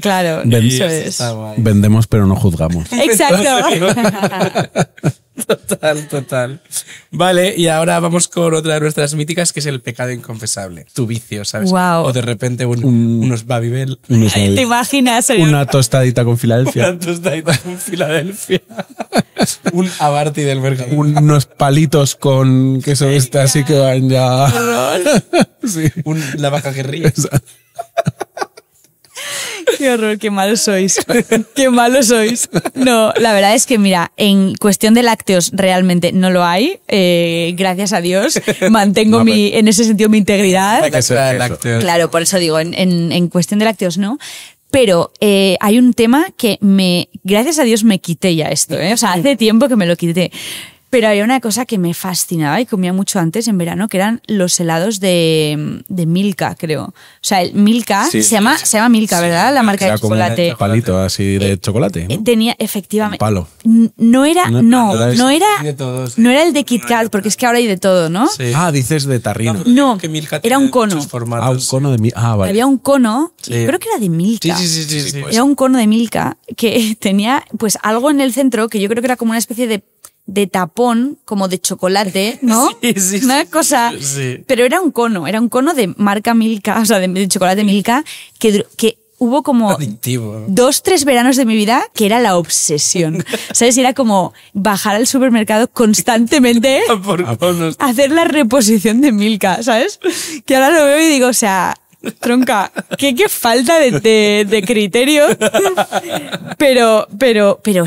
claro, eso es. Está guay. vendemos pero no juzgamos. Exacto. Total. Vale, y ahora vamos con otra de nuestras míticas, que es el pecado inconfesable. Tu vicio, ¿sabes? Guau. O de repente unos Babybel. ¿Te imaginas? Una tostadita con Filadelfia. Una tostadita en Filadelfia. Un Abarty del mercado. Unos palitos con queso así que van ya. Sí. La vaca que ríe. Qué horror, qué malos sois. Qué malos sois. No, la verdad es que, mira, en cuestión de lácteos realmente no lo hay. Gracias a Dios. Mantengo en ese sentido mi integridad. Lácteos. Claro, por eso digo, en cuestión de lácteos no. Pero hay un tema que gracias a Dios me quité ya esto, ¿eh? O sea, hace tiempo que me lo quité. Pero había una cosa que me fascinaba y comía mucho antes en verano, que eran los helados de Milka, creo. O sea, el Milka se llama Milka, ¿verdad? La marca de Era como un chocolate. palito así de chocolate, ¿no? Tenía, efectivamente. Un palo. No era De todos. no era el de Kit Kat, porque es que ahora hay de todo, ¿no? Sí. Ah, dices de tarrino. No, Que Milka era un tiene cono. muchos formatos. Ah, un cono de vale. Había un cono, Sí. creo que era de Milka. Sí. Era un cono de Milka que tenía pues algo en el centro que yo creo que era como una especie de tapón, como de chocolate, ¿no? Sí. Una cosa. Sí. Pero era un cono de marca Milka, o sea, de chocolate Milka, que hubo como Adictivo. 2-3 veranos de mi vida que era la obsesión. ¿Sabes? Y era como bajar al supermercado constantemente, Por conos. hacer la reposición de Milka, ¿sabes? Que ahora lo veo y digo, o sea, tronca, qué falta de criterio. Pero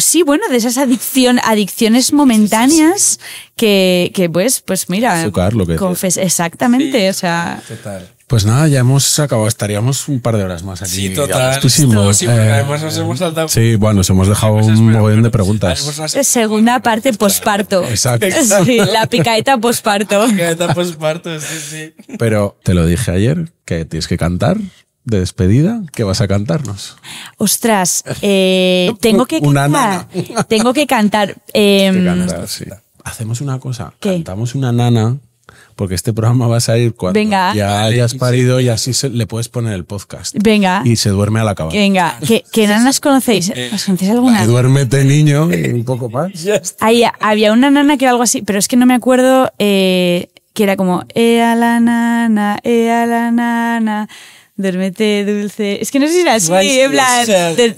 sí, bueno, de esas adicciones momentáneas que pues mira, Azúcar, lo que decías. exactamente, o sea, Total. Pues nada, ya hemos acabado. Estaríamos un par de horas más aquí. Sí, total. Justísimos. Sí, porque además nos hemos saltado. Sí, bueno, nos hemos dejado un mogollón de preguntas. Haremos una segunda parte posparto. Exacto. Sí, la picaeta posparto. secreta posparto, sí. Pero te lo dije ayer, que tienes que cantar de despedida. ¿Qué vas a cantarnos? Ostras, tengo que Una cantar. nana. Tengo que cantar. Cantar, sí. Hacemos una cosa. ¿Qué? Cantamos una nana, porque este programa va a salir cuando Venga. ya hayas parido y así le puedes poner el podcast. Venga. Y se duerme al acabar. Venga, ¿qué nanas conocéis? ¿Os conocéis alguna? Y duérmete, niño, y un poco más. Había una nana que era algo así, pero es que no me acuerdo, que era como, a la nana, duérmete dulce. Es que no sé si era así, en plan.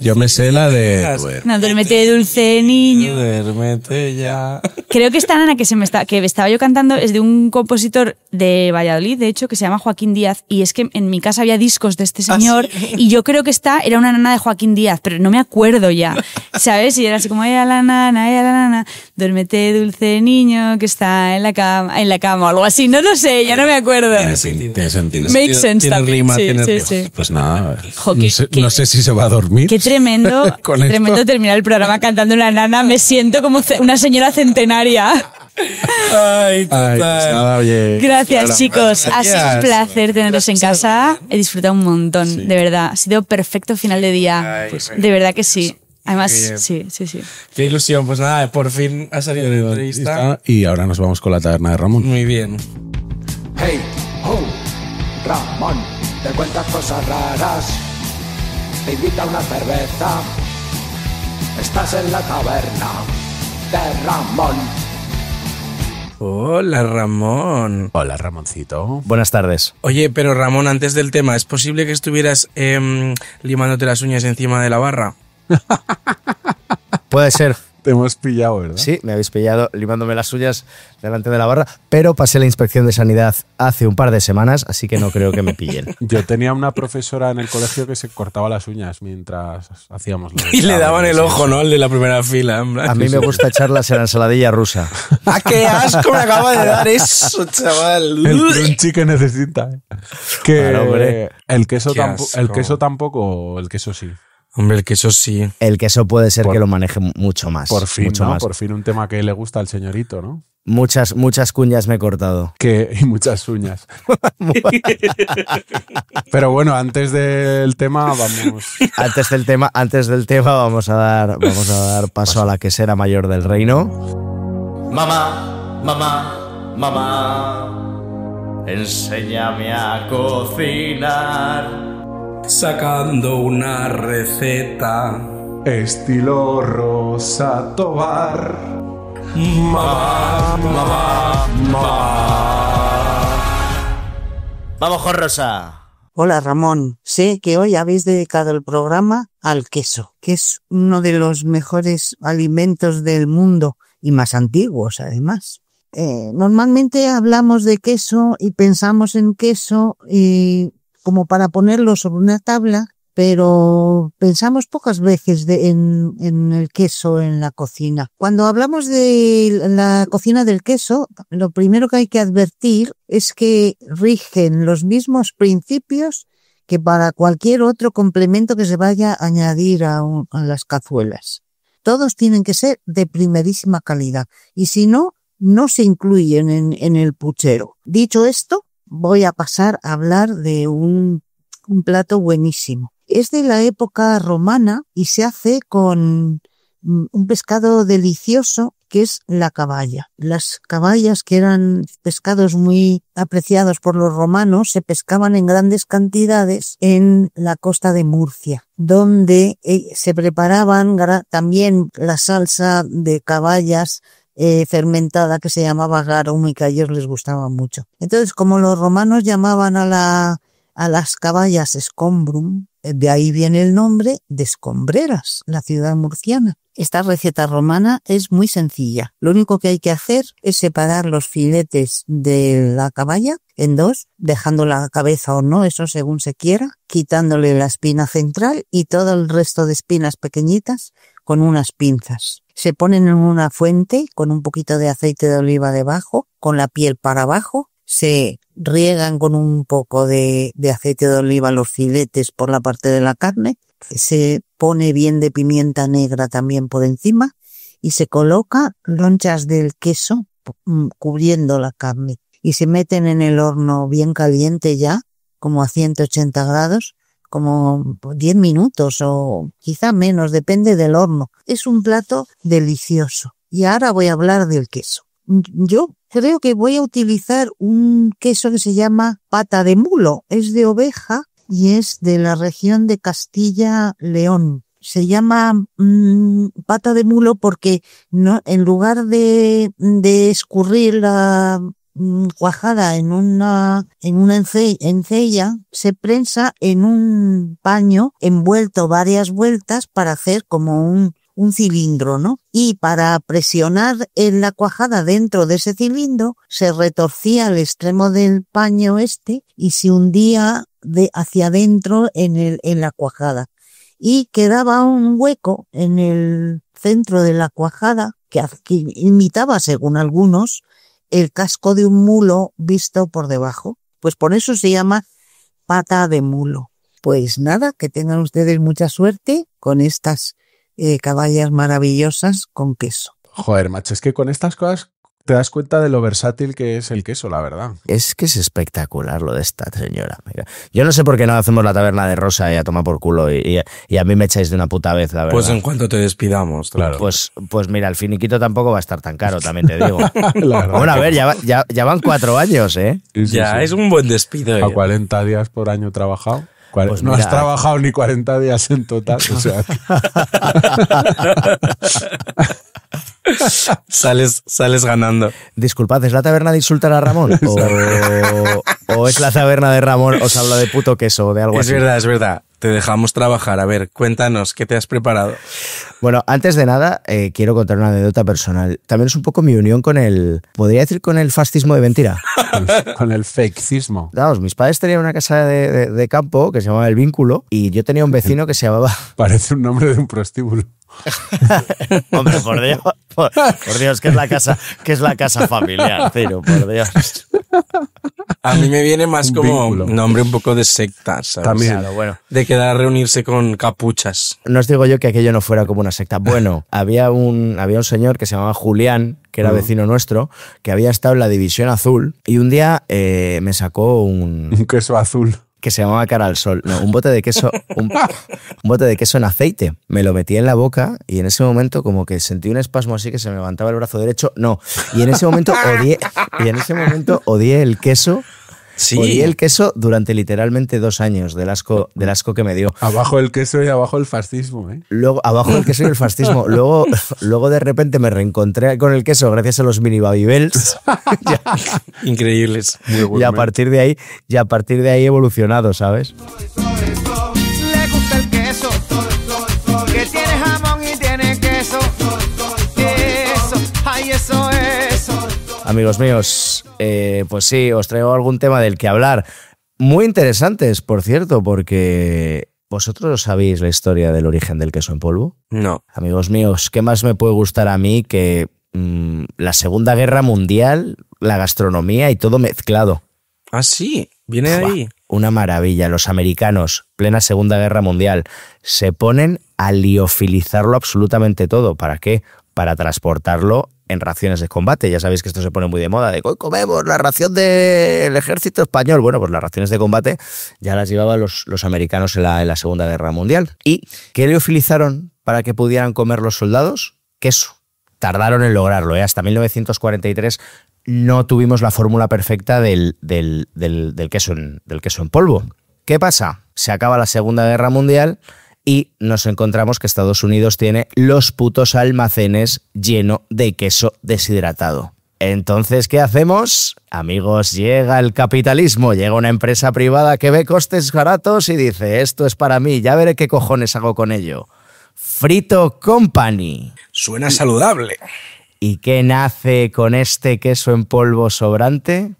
Yo me sé la de... No, duérmete dulce niño. Duérmete ya. Creo que esta nana que estaba yo cantando es de un compositor de Valladolid, de hecho, que se llama Joaquín Díaz, y es que en mi casa había discos de este señor, y yo creo que esta era una nana de Joaquín Díaz, pero no me acuerdo ya, ¿sabes? Y era así como, a la nana, duérmete dulce niño que está en la cama, o algo así, no lo sé, ya no me acuerdo. Tiene sentido. Makes sense Tiene también, rima, sí, tiene sí, rima. sí. Pues nada, Jo, no sé si se va a dormir. Qué tremendo, Con qué esto. tremendo terminar el programa cantando una nana, me siento como una señora centenaria. Ay, Ay, pues nada, oye. Gracias, Clara, chicos. Ha sido un Gracias. placer teneros en casa. He disfrutado un montón, de verdad. Ha sido perfecto final de día. Ay, pues, De verdad que sí. Además, Qué bien. sí. Qué ilusión. Pues nada, por fin ha salido la entrevista. Y ahora nos vamos con la taberna de Ramón. Muy bien. Hey, ho, Ramón, te cuentas cosas raras, te invita a una cerveza, estás en la taberna de Ramón. Hola, Ramón. Hola, Ramoncito. Buenas tardes. Oye, pero Ramón, antes del tema, ¿es posible que estuvieras limándote las uñas encima de la barra? Puede ser. Te hemos pillado, ¿verdad? Sí, me habéis pillado limándome las uñas delante de la barra, pero pasé la inspección de sanidad hace un par de semanas, así que no creo que me pillen. Yo tenía una profesora en el colegio que se cortaba las uñas mientras hacíamos los Y le daban el exámenes. ojo, ¿no? El de la primera fila. En plan. A mí me gusta echarlas en la ensaladilla rusa. ¡Ah, qué asco me acaba de dar eso, chaval! El crunchy que necesita. Que Claro, hombre. el queso Qué asco. tampoco, el queso sí. Hombre, el queso sí. El queso puede ser Por- que lo maneje mucho más. Por fin, mucho ¿no? más. Por fin un tema que le gusta al señorito, ¿no? Muchas cuñas me he cortado. Y muchas uñas. Pero bueno, antes del tema vamos... Antes del tema vamos a dar paso a la quesera mayor del reino. Mamá, mamá, mamá, enséñame a cocinar. Sacando una receta. Estilo Rosa Tobar. Mamá, mamá, mamá. Vamos con Rosa. Hola Ramón, sé que hoy habéis dedicado el programa al queso, que es uno de los mejores alimentos del mundo y más antiguos además. Normalmente hablamos de queso y pensamos en queso como para ponerlo sobre una tabla, pero pensamos pocas veces en el queso en la cocina. Cuando hablamos de la cocina del queso, lo primero que hay que advertir es que rigen los mismos principios que para cualquier otro complemento que se vaya a añadir a las cazuelas. Todos tienen que ser de primerísima calidad y si no, no se incluyen en el puchero. Dicho esto, voy a pasar a hablar de un plato buenísimo. Es de la época romana y se hace con un pescado delicioso que es la caballa. Las caballas, que eran pescados muy apreciados por los romanos, se pescaban en grandes cantidades en la costa de Murcia, donde se preparaban también la salsa de caballas fermentada que se llamaba garum y que a ellos les gustaba mucho. Entonces, como los romanos llamaban a las caballas scombrum, de ahí viene el nombre de Escombreras, la ciudad murciana. Esta receta romana es muy sencilla. Lo único que hay que hacer es separar los filetes de la caballa en dos, dejando la cabeza o no, eso según se quiera, quitándole la espina central y todo el resto de espinas pequeñitas con unas pinzas. Se ponen en una fuente con un poquito de aceite de oliva debajo, con la piel para abajo, se riegan con un poco de aceite de oliva los filetes por la parte de la carne, se pone bien de pimienta negra también por encima y se coloca lonchas del queso cubriendo la carne y se meten en el horno bien caliente ya, como a 180 grados, como 10 minutos o quizá menos, depende del horno. Es un plato delicioso. Y ahora voy a hablar del queso. Yo creo que voy a utilizar un queso que se llama pata de mulo. Es de oveja y es de la región de Castilla-León. Se llama pata de mulo porque no, en lugar de escurrir la cuajada en una encella, se prensa en un paño envuelto varias vueltas para hacer como un cilindro, ¿no? Y para presionar en la cuajada dentro de ese cilindro, se retorcía el extremo del paño y se hundía hacia adentro en la cuajada. Y quedaba un hueco en el centro de la cuajada que imitaba, según algunos, el casco de un mulo visto por debajo. Pues por eso se llama pata de mulo. Pues nada, que tengan ustedes mucha suerte con estas caballas maravillosas con queso. Joder, macho, es que con estas cosas te das cuenta de lo versátil que es el queso, la verdad. Es que es espectacular lo de esta señora. Yo no sé por qué no hacemos la taberna de Rosa y a tomar por culo y a mí me echáis de una puta vez, la verdad. Pues en cuanto te despidamos, claro. Pues mira, el finiquito tampoco va a estar tan caro, también te digo. La verdad. Bueno, a ver, ya van 4 años, ¿eh? Sí, sí, Ya, sí. es un buen despido. A 40 días por año trabajado. Pues no mira, has trabajado ni 40 días en total. O sea, sales ganando. Disculpad, ¿es la taberna de insultar a Ramón? ¿O es la taberna de Ramón os habla de puto queso o de algo así? Es verdad. Te dejamos trabajar. A ver, cuéntanos, ¿qué te has preparado? Bueno, antes de nada, quiero contar una anécdota personal. También es un poco mi unión con podría decir con el fascismo de mentira. Con el fakecismo. Vamos, mis padres tenían una casa de campo que se llamaba El Vínculo y yo tenía un vecino que se llamaba... Parece un nombre de un prostíbulo. Hombre, por Dios, que es la casa familiar, Ciro, por Dios. A mí me viene más Un como vínculo. nombre un poco de secta, ¿sabes? También. Claro, bueno. De quedar a reunirse con capuchas. No os digo yo que aquello no fuera como una secta. Bueno, había un señor que se llamaba Julián, que era vecino nuestro, que había estado en la División Azul y un día me sacó Un queso azul. que se llamaba Cara al Sol. No, un bote de queso, un bote de queso en aceite. Me lo metí en la boca y en ese momento como que sentí un espasmo así que se me levantaba el brazo derecho. No. Y en ese momento odié el queso. Sí. Odié el queso durante literalmente 2 años del asco que me dio. Abajo el queso y abajo el fascismo, ¿eh? Luego, abajo el queso y el fascismo. Luego de repente me reencontré con el queso gracias a los mini Babybels. Increíbles. Muy Y a partir de ahí he evolucionado, ¿sabes? Le gusta el queso, que tiene jamón y tiene queso. Eso, ay, eso. Amigos míos, pues sí, os traigo algún tema del que hablar. Muy interesantes, por cierto, porque ¿vosotros sabéis la historia del origen del queso en polvo? No. Amigos míos, ¿qué más me puede gustar a mí que la Segunda Guerra Mundial, la gastronomía y todo mezclado? Ah, sí. Viene de ahí. Una maravilla. Los americanos, plena Segunda Guerra Mundial, se ponen a liofilizarlo absolutamente todo. ¿Para qué? Para transportarlo en raciones de combate. Ya sabéis que esto se pone muy de moda, de hoy comemos la ración del ejército español. Bueno, pues las raciones de combate ya las llevaban los americanos en la Segunda Guerra Mundial. ¿Y qué liofilizaron para que pudieran comer los soldados? Queso. Tardaron en lograrlo, ¿eh? Hasta 1943 no tuvimos la fórmula perfecta del queso en polvo. ¿Qué pasa? Se acaba la Segunda Guerra Mundial y nos encontramos que Estados Unidos tiene los putos almacenes llenos de queso deshidratado. Entonces, ¿qué hacemos? Amigos, llega el capitalismo, llega una empresa privada que ve costes baratos y dice, esto es para mí, ya veré qué cojones hago con ello. Frito Company. Suena saludable. ¿Y qué nace con este queso en polvo sobrante?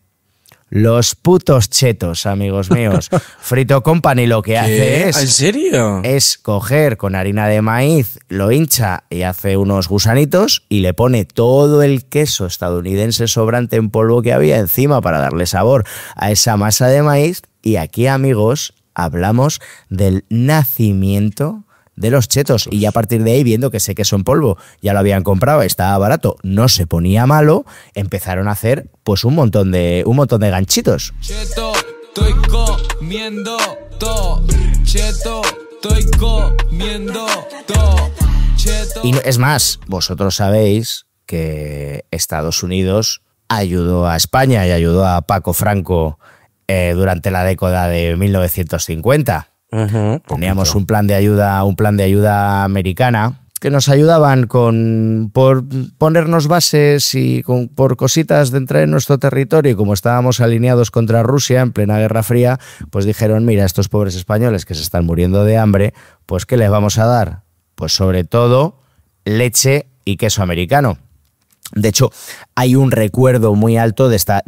Los putos chetos, amigos míos. Frito Company lo que hace ¿En serio? es coger con harina de maíz, lo hincha y hace unos gusanitos y le pone todo el queso estadounidense sobrante en polvo que había encima para darle sabor a esa masa de maíz. Y aquí, amigos, hablamos del nacimiento de los chetos, y ya a partir de ahí, viendo que ese queso en polvo ya lo habían comprado, estaba barato, no se ponía malo, empezaron a hacer pues un montón de ganchitos. Cheto, estoy comiendo todo. Cheto, estoy comiendo todo. Cheto. Y es más, vosotros sabéis que Estados Unidos ayudó a España y ayudó a Paco Franco durante la década de 1950. Teníamos un plan de ayuda americana que nos ayudaban por ponernos bases y por cositas de entrar en nuestro territorio, y como estábamos alineados contra Rusia en plena Guerra Fría, pues dijeron, mira, estos pobres españoles que se están muriendo de hambre, pues ¿qué les vamos a dar? Pues sobre todo leche y queso americano. De hecho, hay un recuerdo muy alto de esta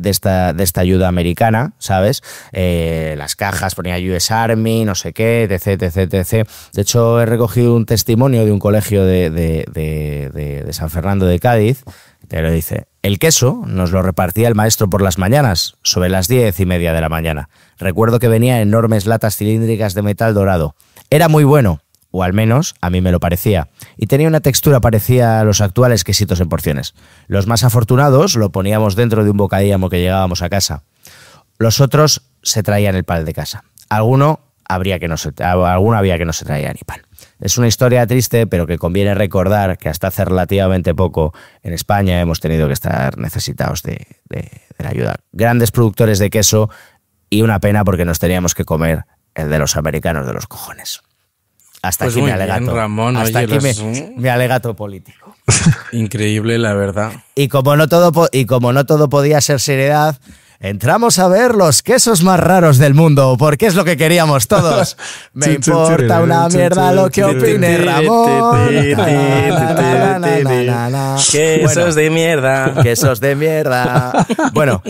ayuda americana, ¿sabes? Las cajas ponía US Army, no sé qué, etc. De hecho, he recogido un testimonio de un colegio de San Fernando de Cádiz, que lo dice: el queso nos lo repartía el maestro por las mañanas, sobre las 10:30 de la mañana. Recuerdo que venía en enormes latas cilíndricas de metal dorado. Era muy bueno, o al menos a mí me lo parecía, y tenía una textura parecida a los actuales quesitos en porciones. Los más afortunados lo poníamos dentro de un bocadillo que llegábamos a casa. Los otros se traían el pan de casa. Alguno había que no se traía ni pan. Es una historia triste, pero que conviene recordar que hasta hace relativamente poco en España hemos tenido que estar necesitados de la ayuda. Grandes productores de queso, y una pena porque nos teníamos que comer el de los americanos de los cojones. Hasta Pues aquí muy mi alegato. bien, Ramón. Hasta Oye, aquí mi alegato político. Increíble, la verdad. Y como no todo podía ser seriedad, entramos a ver los quesos más raros del mundo, porque es lo que queríamos todos. Me importa una mierda lo que opine Ramón. Quesos de mierda. Quesos de mierda. Bueno,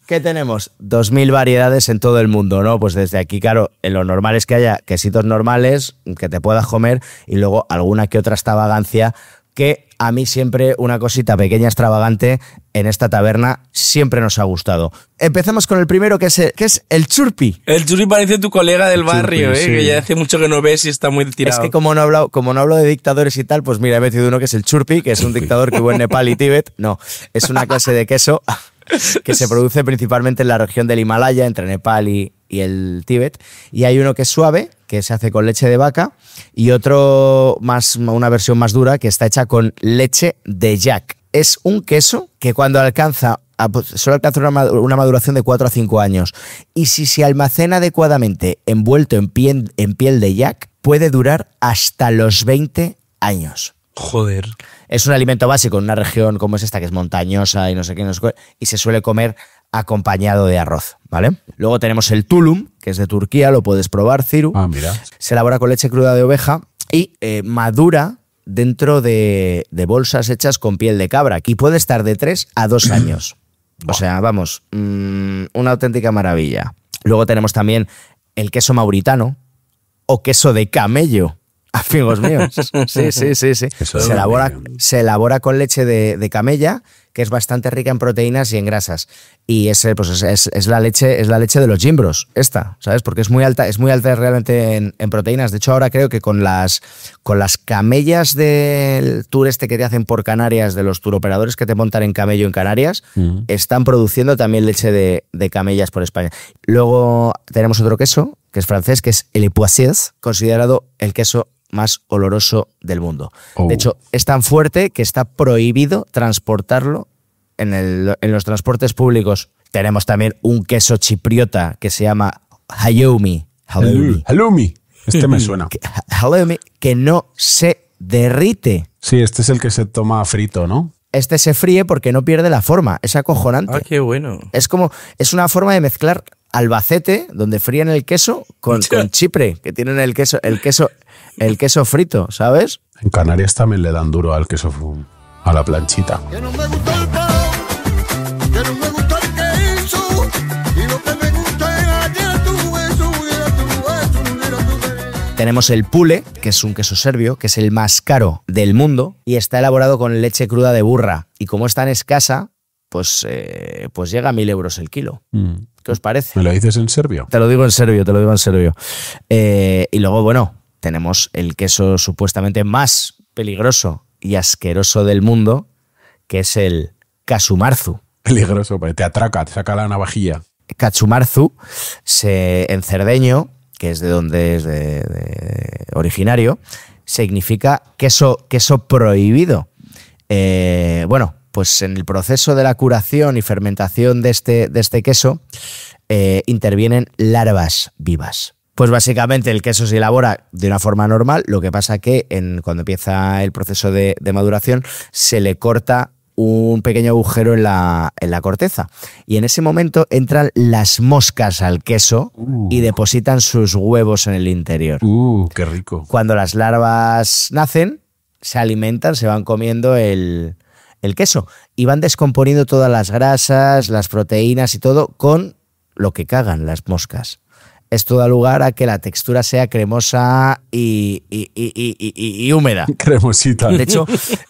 ¿qué tenemos? 2000 variedades en todo el mundo, ¿no? Pues desde aquí, claro, lo normal es que haya quesitos normales que te puedas comer y luego alguna que otra extravagancia que a mí siempre una cosita pequeña extravagante en esta taberna siempre nos ha gustado. Empecemos con el primero, que es el churpi. El churpi parece tu colega del barrio, sí. que ya hace mucho que no ves y está muy tirado. Es que como no hablo de dictadores y tal, pues mira, he metido uno que es el churpi, que es un dictador que hubo en Nepal y Tíbet. No, es una clase de queso que se produce principalmente en la región del Himalaya, entre Nepal y el Tíbet. Y hay uno que es suave, que se hace con leche de vaca, y otro una versión más dura, que está hecha con leche de yak. Es un queso que cuando suele alcanzar una maduración de 4 a 5 años. Y si se almacena adecuadamente envuelto en piel de yak, puede durar hasta los 20 años. Joder. Es un alimento básico en una región como es esta, que es montañosa y no sé qué, y se suele comer acompañado de arroz, ¿vale? Luego tenemos el tulum, que es de Turquía, lo puedes probar, Ciru. Ah, mira. Se elabora con leche cruda de oveja y madura dentro de bolsas hechas con piel de cabra, y puede estar de 3 a 2 años. O sea, vamos, una auténtica maravilla. Luego tenemos también el queso mauritano o queso de camello. Amigos míos. Sí. Se elabora con leche de camella, que es bastante rica en proteínas y en grasas. Y es la leche de los gimbros, esta, ¿sabes? Porque es muy alta realmente en proteínas. De hecho, ahora creo que con las camellas del tour este que te hacen por Canarias, de los turoperadores que te montan en camello en Canarias, están produciendo también leche de camellas por España. Luego tenemos otro queso, que es francés, que es el Poissy, considerado el queso más oloroso del mundo. De hecho, es tan fuerte que está prohibido transportarlo en los transportes públicos. Tenemos también un queso chipriota que se llama halloumi. Halloumi. Este me suena. Halloumi, que no se derrite. Sí, este es el que se toma frito, ¿no? Este se fríe porque no pierde la forma. Es acojonante. Ah, qué bueno. Es una forma de mezclar Albacete, donde fríen el queso, con Chipre, que tienen el queso frito, ¿sabes? En Canarias también le dan duro al queso, a la planchita. Que no me gusta el pan, que no me gusta el queso, y lo que me gusta es ayer tu beso, Tenemos el pule, que es un queso serbio, que es el más caro del mundo, y está elaborado con leche cruda de burra. Y como es tan escasa, pues llega a 1.000 euros el kilo. ¿Qué os parece? ¿Me lo dices en serbio? Te lo digo en serbio. Y luego, bueno, tenemos el queso supuestamente más peligroso y asqueroso del mundo, que es el Kasumarzu. Peligroso, porque te atraca, te saca la navajilla. Kasumarzu, en cerdeño, que es de donde es originario, significa queso prohibido. Bueno, pues en el proceso de la curación y fermentación de este queso intervienen larvas vivas. Pues básicamente el queso se elabora de una forma normal, lo que pasa que cuando empieza el proceso de maduración se le corta un pequeño agujero en la corteza, y en ese momento entran las moscas al queso y depositan sus huevos en el interior. ¡Qué rico! Cuando las larvas nacen, se alimentan, se van comiendo el queso y van descomponiendo todas las grasas, las proteínas y todo con lo que cagan las moscas. Esto da lugar a que la textura sea cremosa y húmeda. Cremosita. De hecho,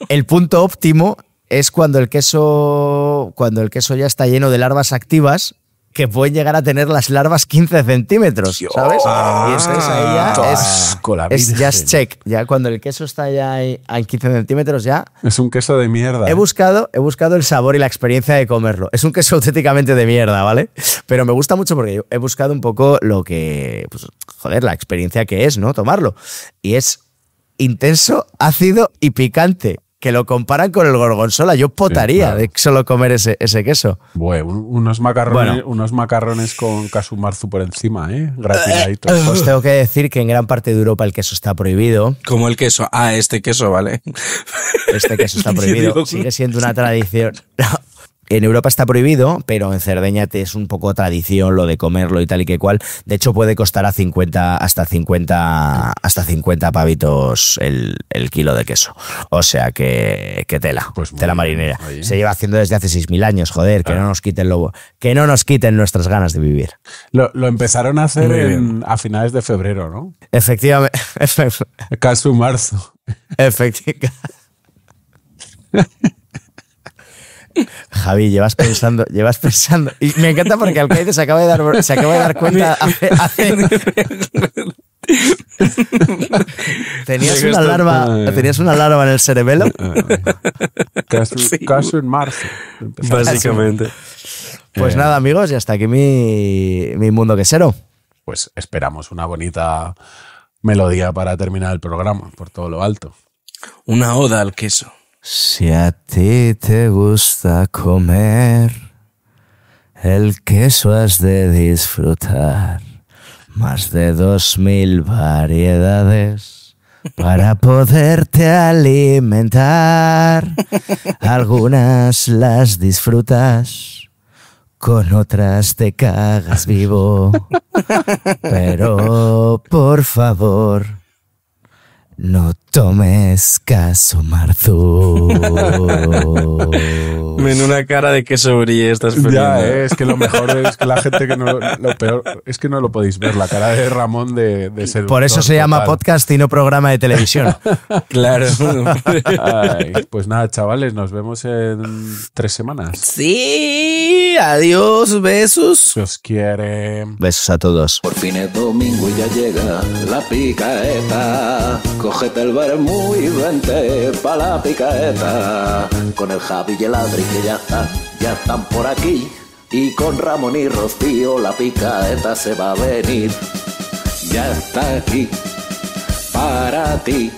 el punto óptimo es cuando el queso ya está lleno de larvas activas, que pueden llegar a tener las larvas 15 centímetros, ¿sabes? Y entonces ahí ya es just check. Ya cuando el queso está ya en 15 centímetros ya... Es un queso de mierda. He buscado el sabor y la experiencia de comerlo. Es un queso auténticamente de mierda, ¿vale? Pero me gusta mucho porque yo he buscado un poco lo que... Pues, la experiencia que es, ¿no? Tomarlo. Y es intenso, ácido y picante. que lo comparan con el gorgonzola. Yo potaría claro. de solo comer ese queso. Bueno, unos macarrones con queso marzu por encima, gratinaditos. Os tengo que decir que en gran parte de Europa el queso está prohibido. Como el queso. Ah, este queso, vale. Este queso está prohibido. Sigue siendo una tradición. En Europa está prohibido, pero en Cerdeña es un poco tradición lo de comerlo y tal y que cual. De hecho, puede costar hasta 50 pavitos el kilo de queso. O sea que tela, Pues tela muy bien, marinera. oye. Se lleva haciendo desde hace 6.000 años, joder, que no nos quiten nuestras ganas de vivir. Lo empezaron a hacer Muy bien. a finales de febrero, ¿no? Efectivamente. Queso marzo. Efectivamente. Javi, llevas pensando. Y me encanta porque Alcaide se acaba de dar cuenta hace Tenías una larva en el cerebelo. Caso en marzo. Básicamente. Pues nada, amigos, y hasta aquí mi mundo quesero. Pues esperamos una bonita melodía para terminar el programa, por todo lo alto. Una oda al queso. Si a ti te gusta comer, el queso has de disfrutar. Más de 2000 variedades para poderte alimentar. Algunas las disfrutas, con otras te cagas vivo. Pero por favor, no tomes caso marzo. Menuda cara de queso brille estás poniendo. Ya, es que lo mejor es que la gente que no... Lo peor es que no lo podéis ver, la cara de Ramón de seductor. Por eso se llama podcast y no programa de televisión. Claro. Ay, pues nada, chavales, nos vemos en 3 semanas. Sí, adiós, besos. Se os quiere. Besos a todos. Por fin es domingo y ya llega la picaeta. Cógete el vermú y vente pa' la picaeta. Con el Javi y el Adri que ya están por aquí. Y con Ramón y Rocío la picaeta se va a venir. Ya está aquí para ti.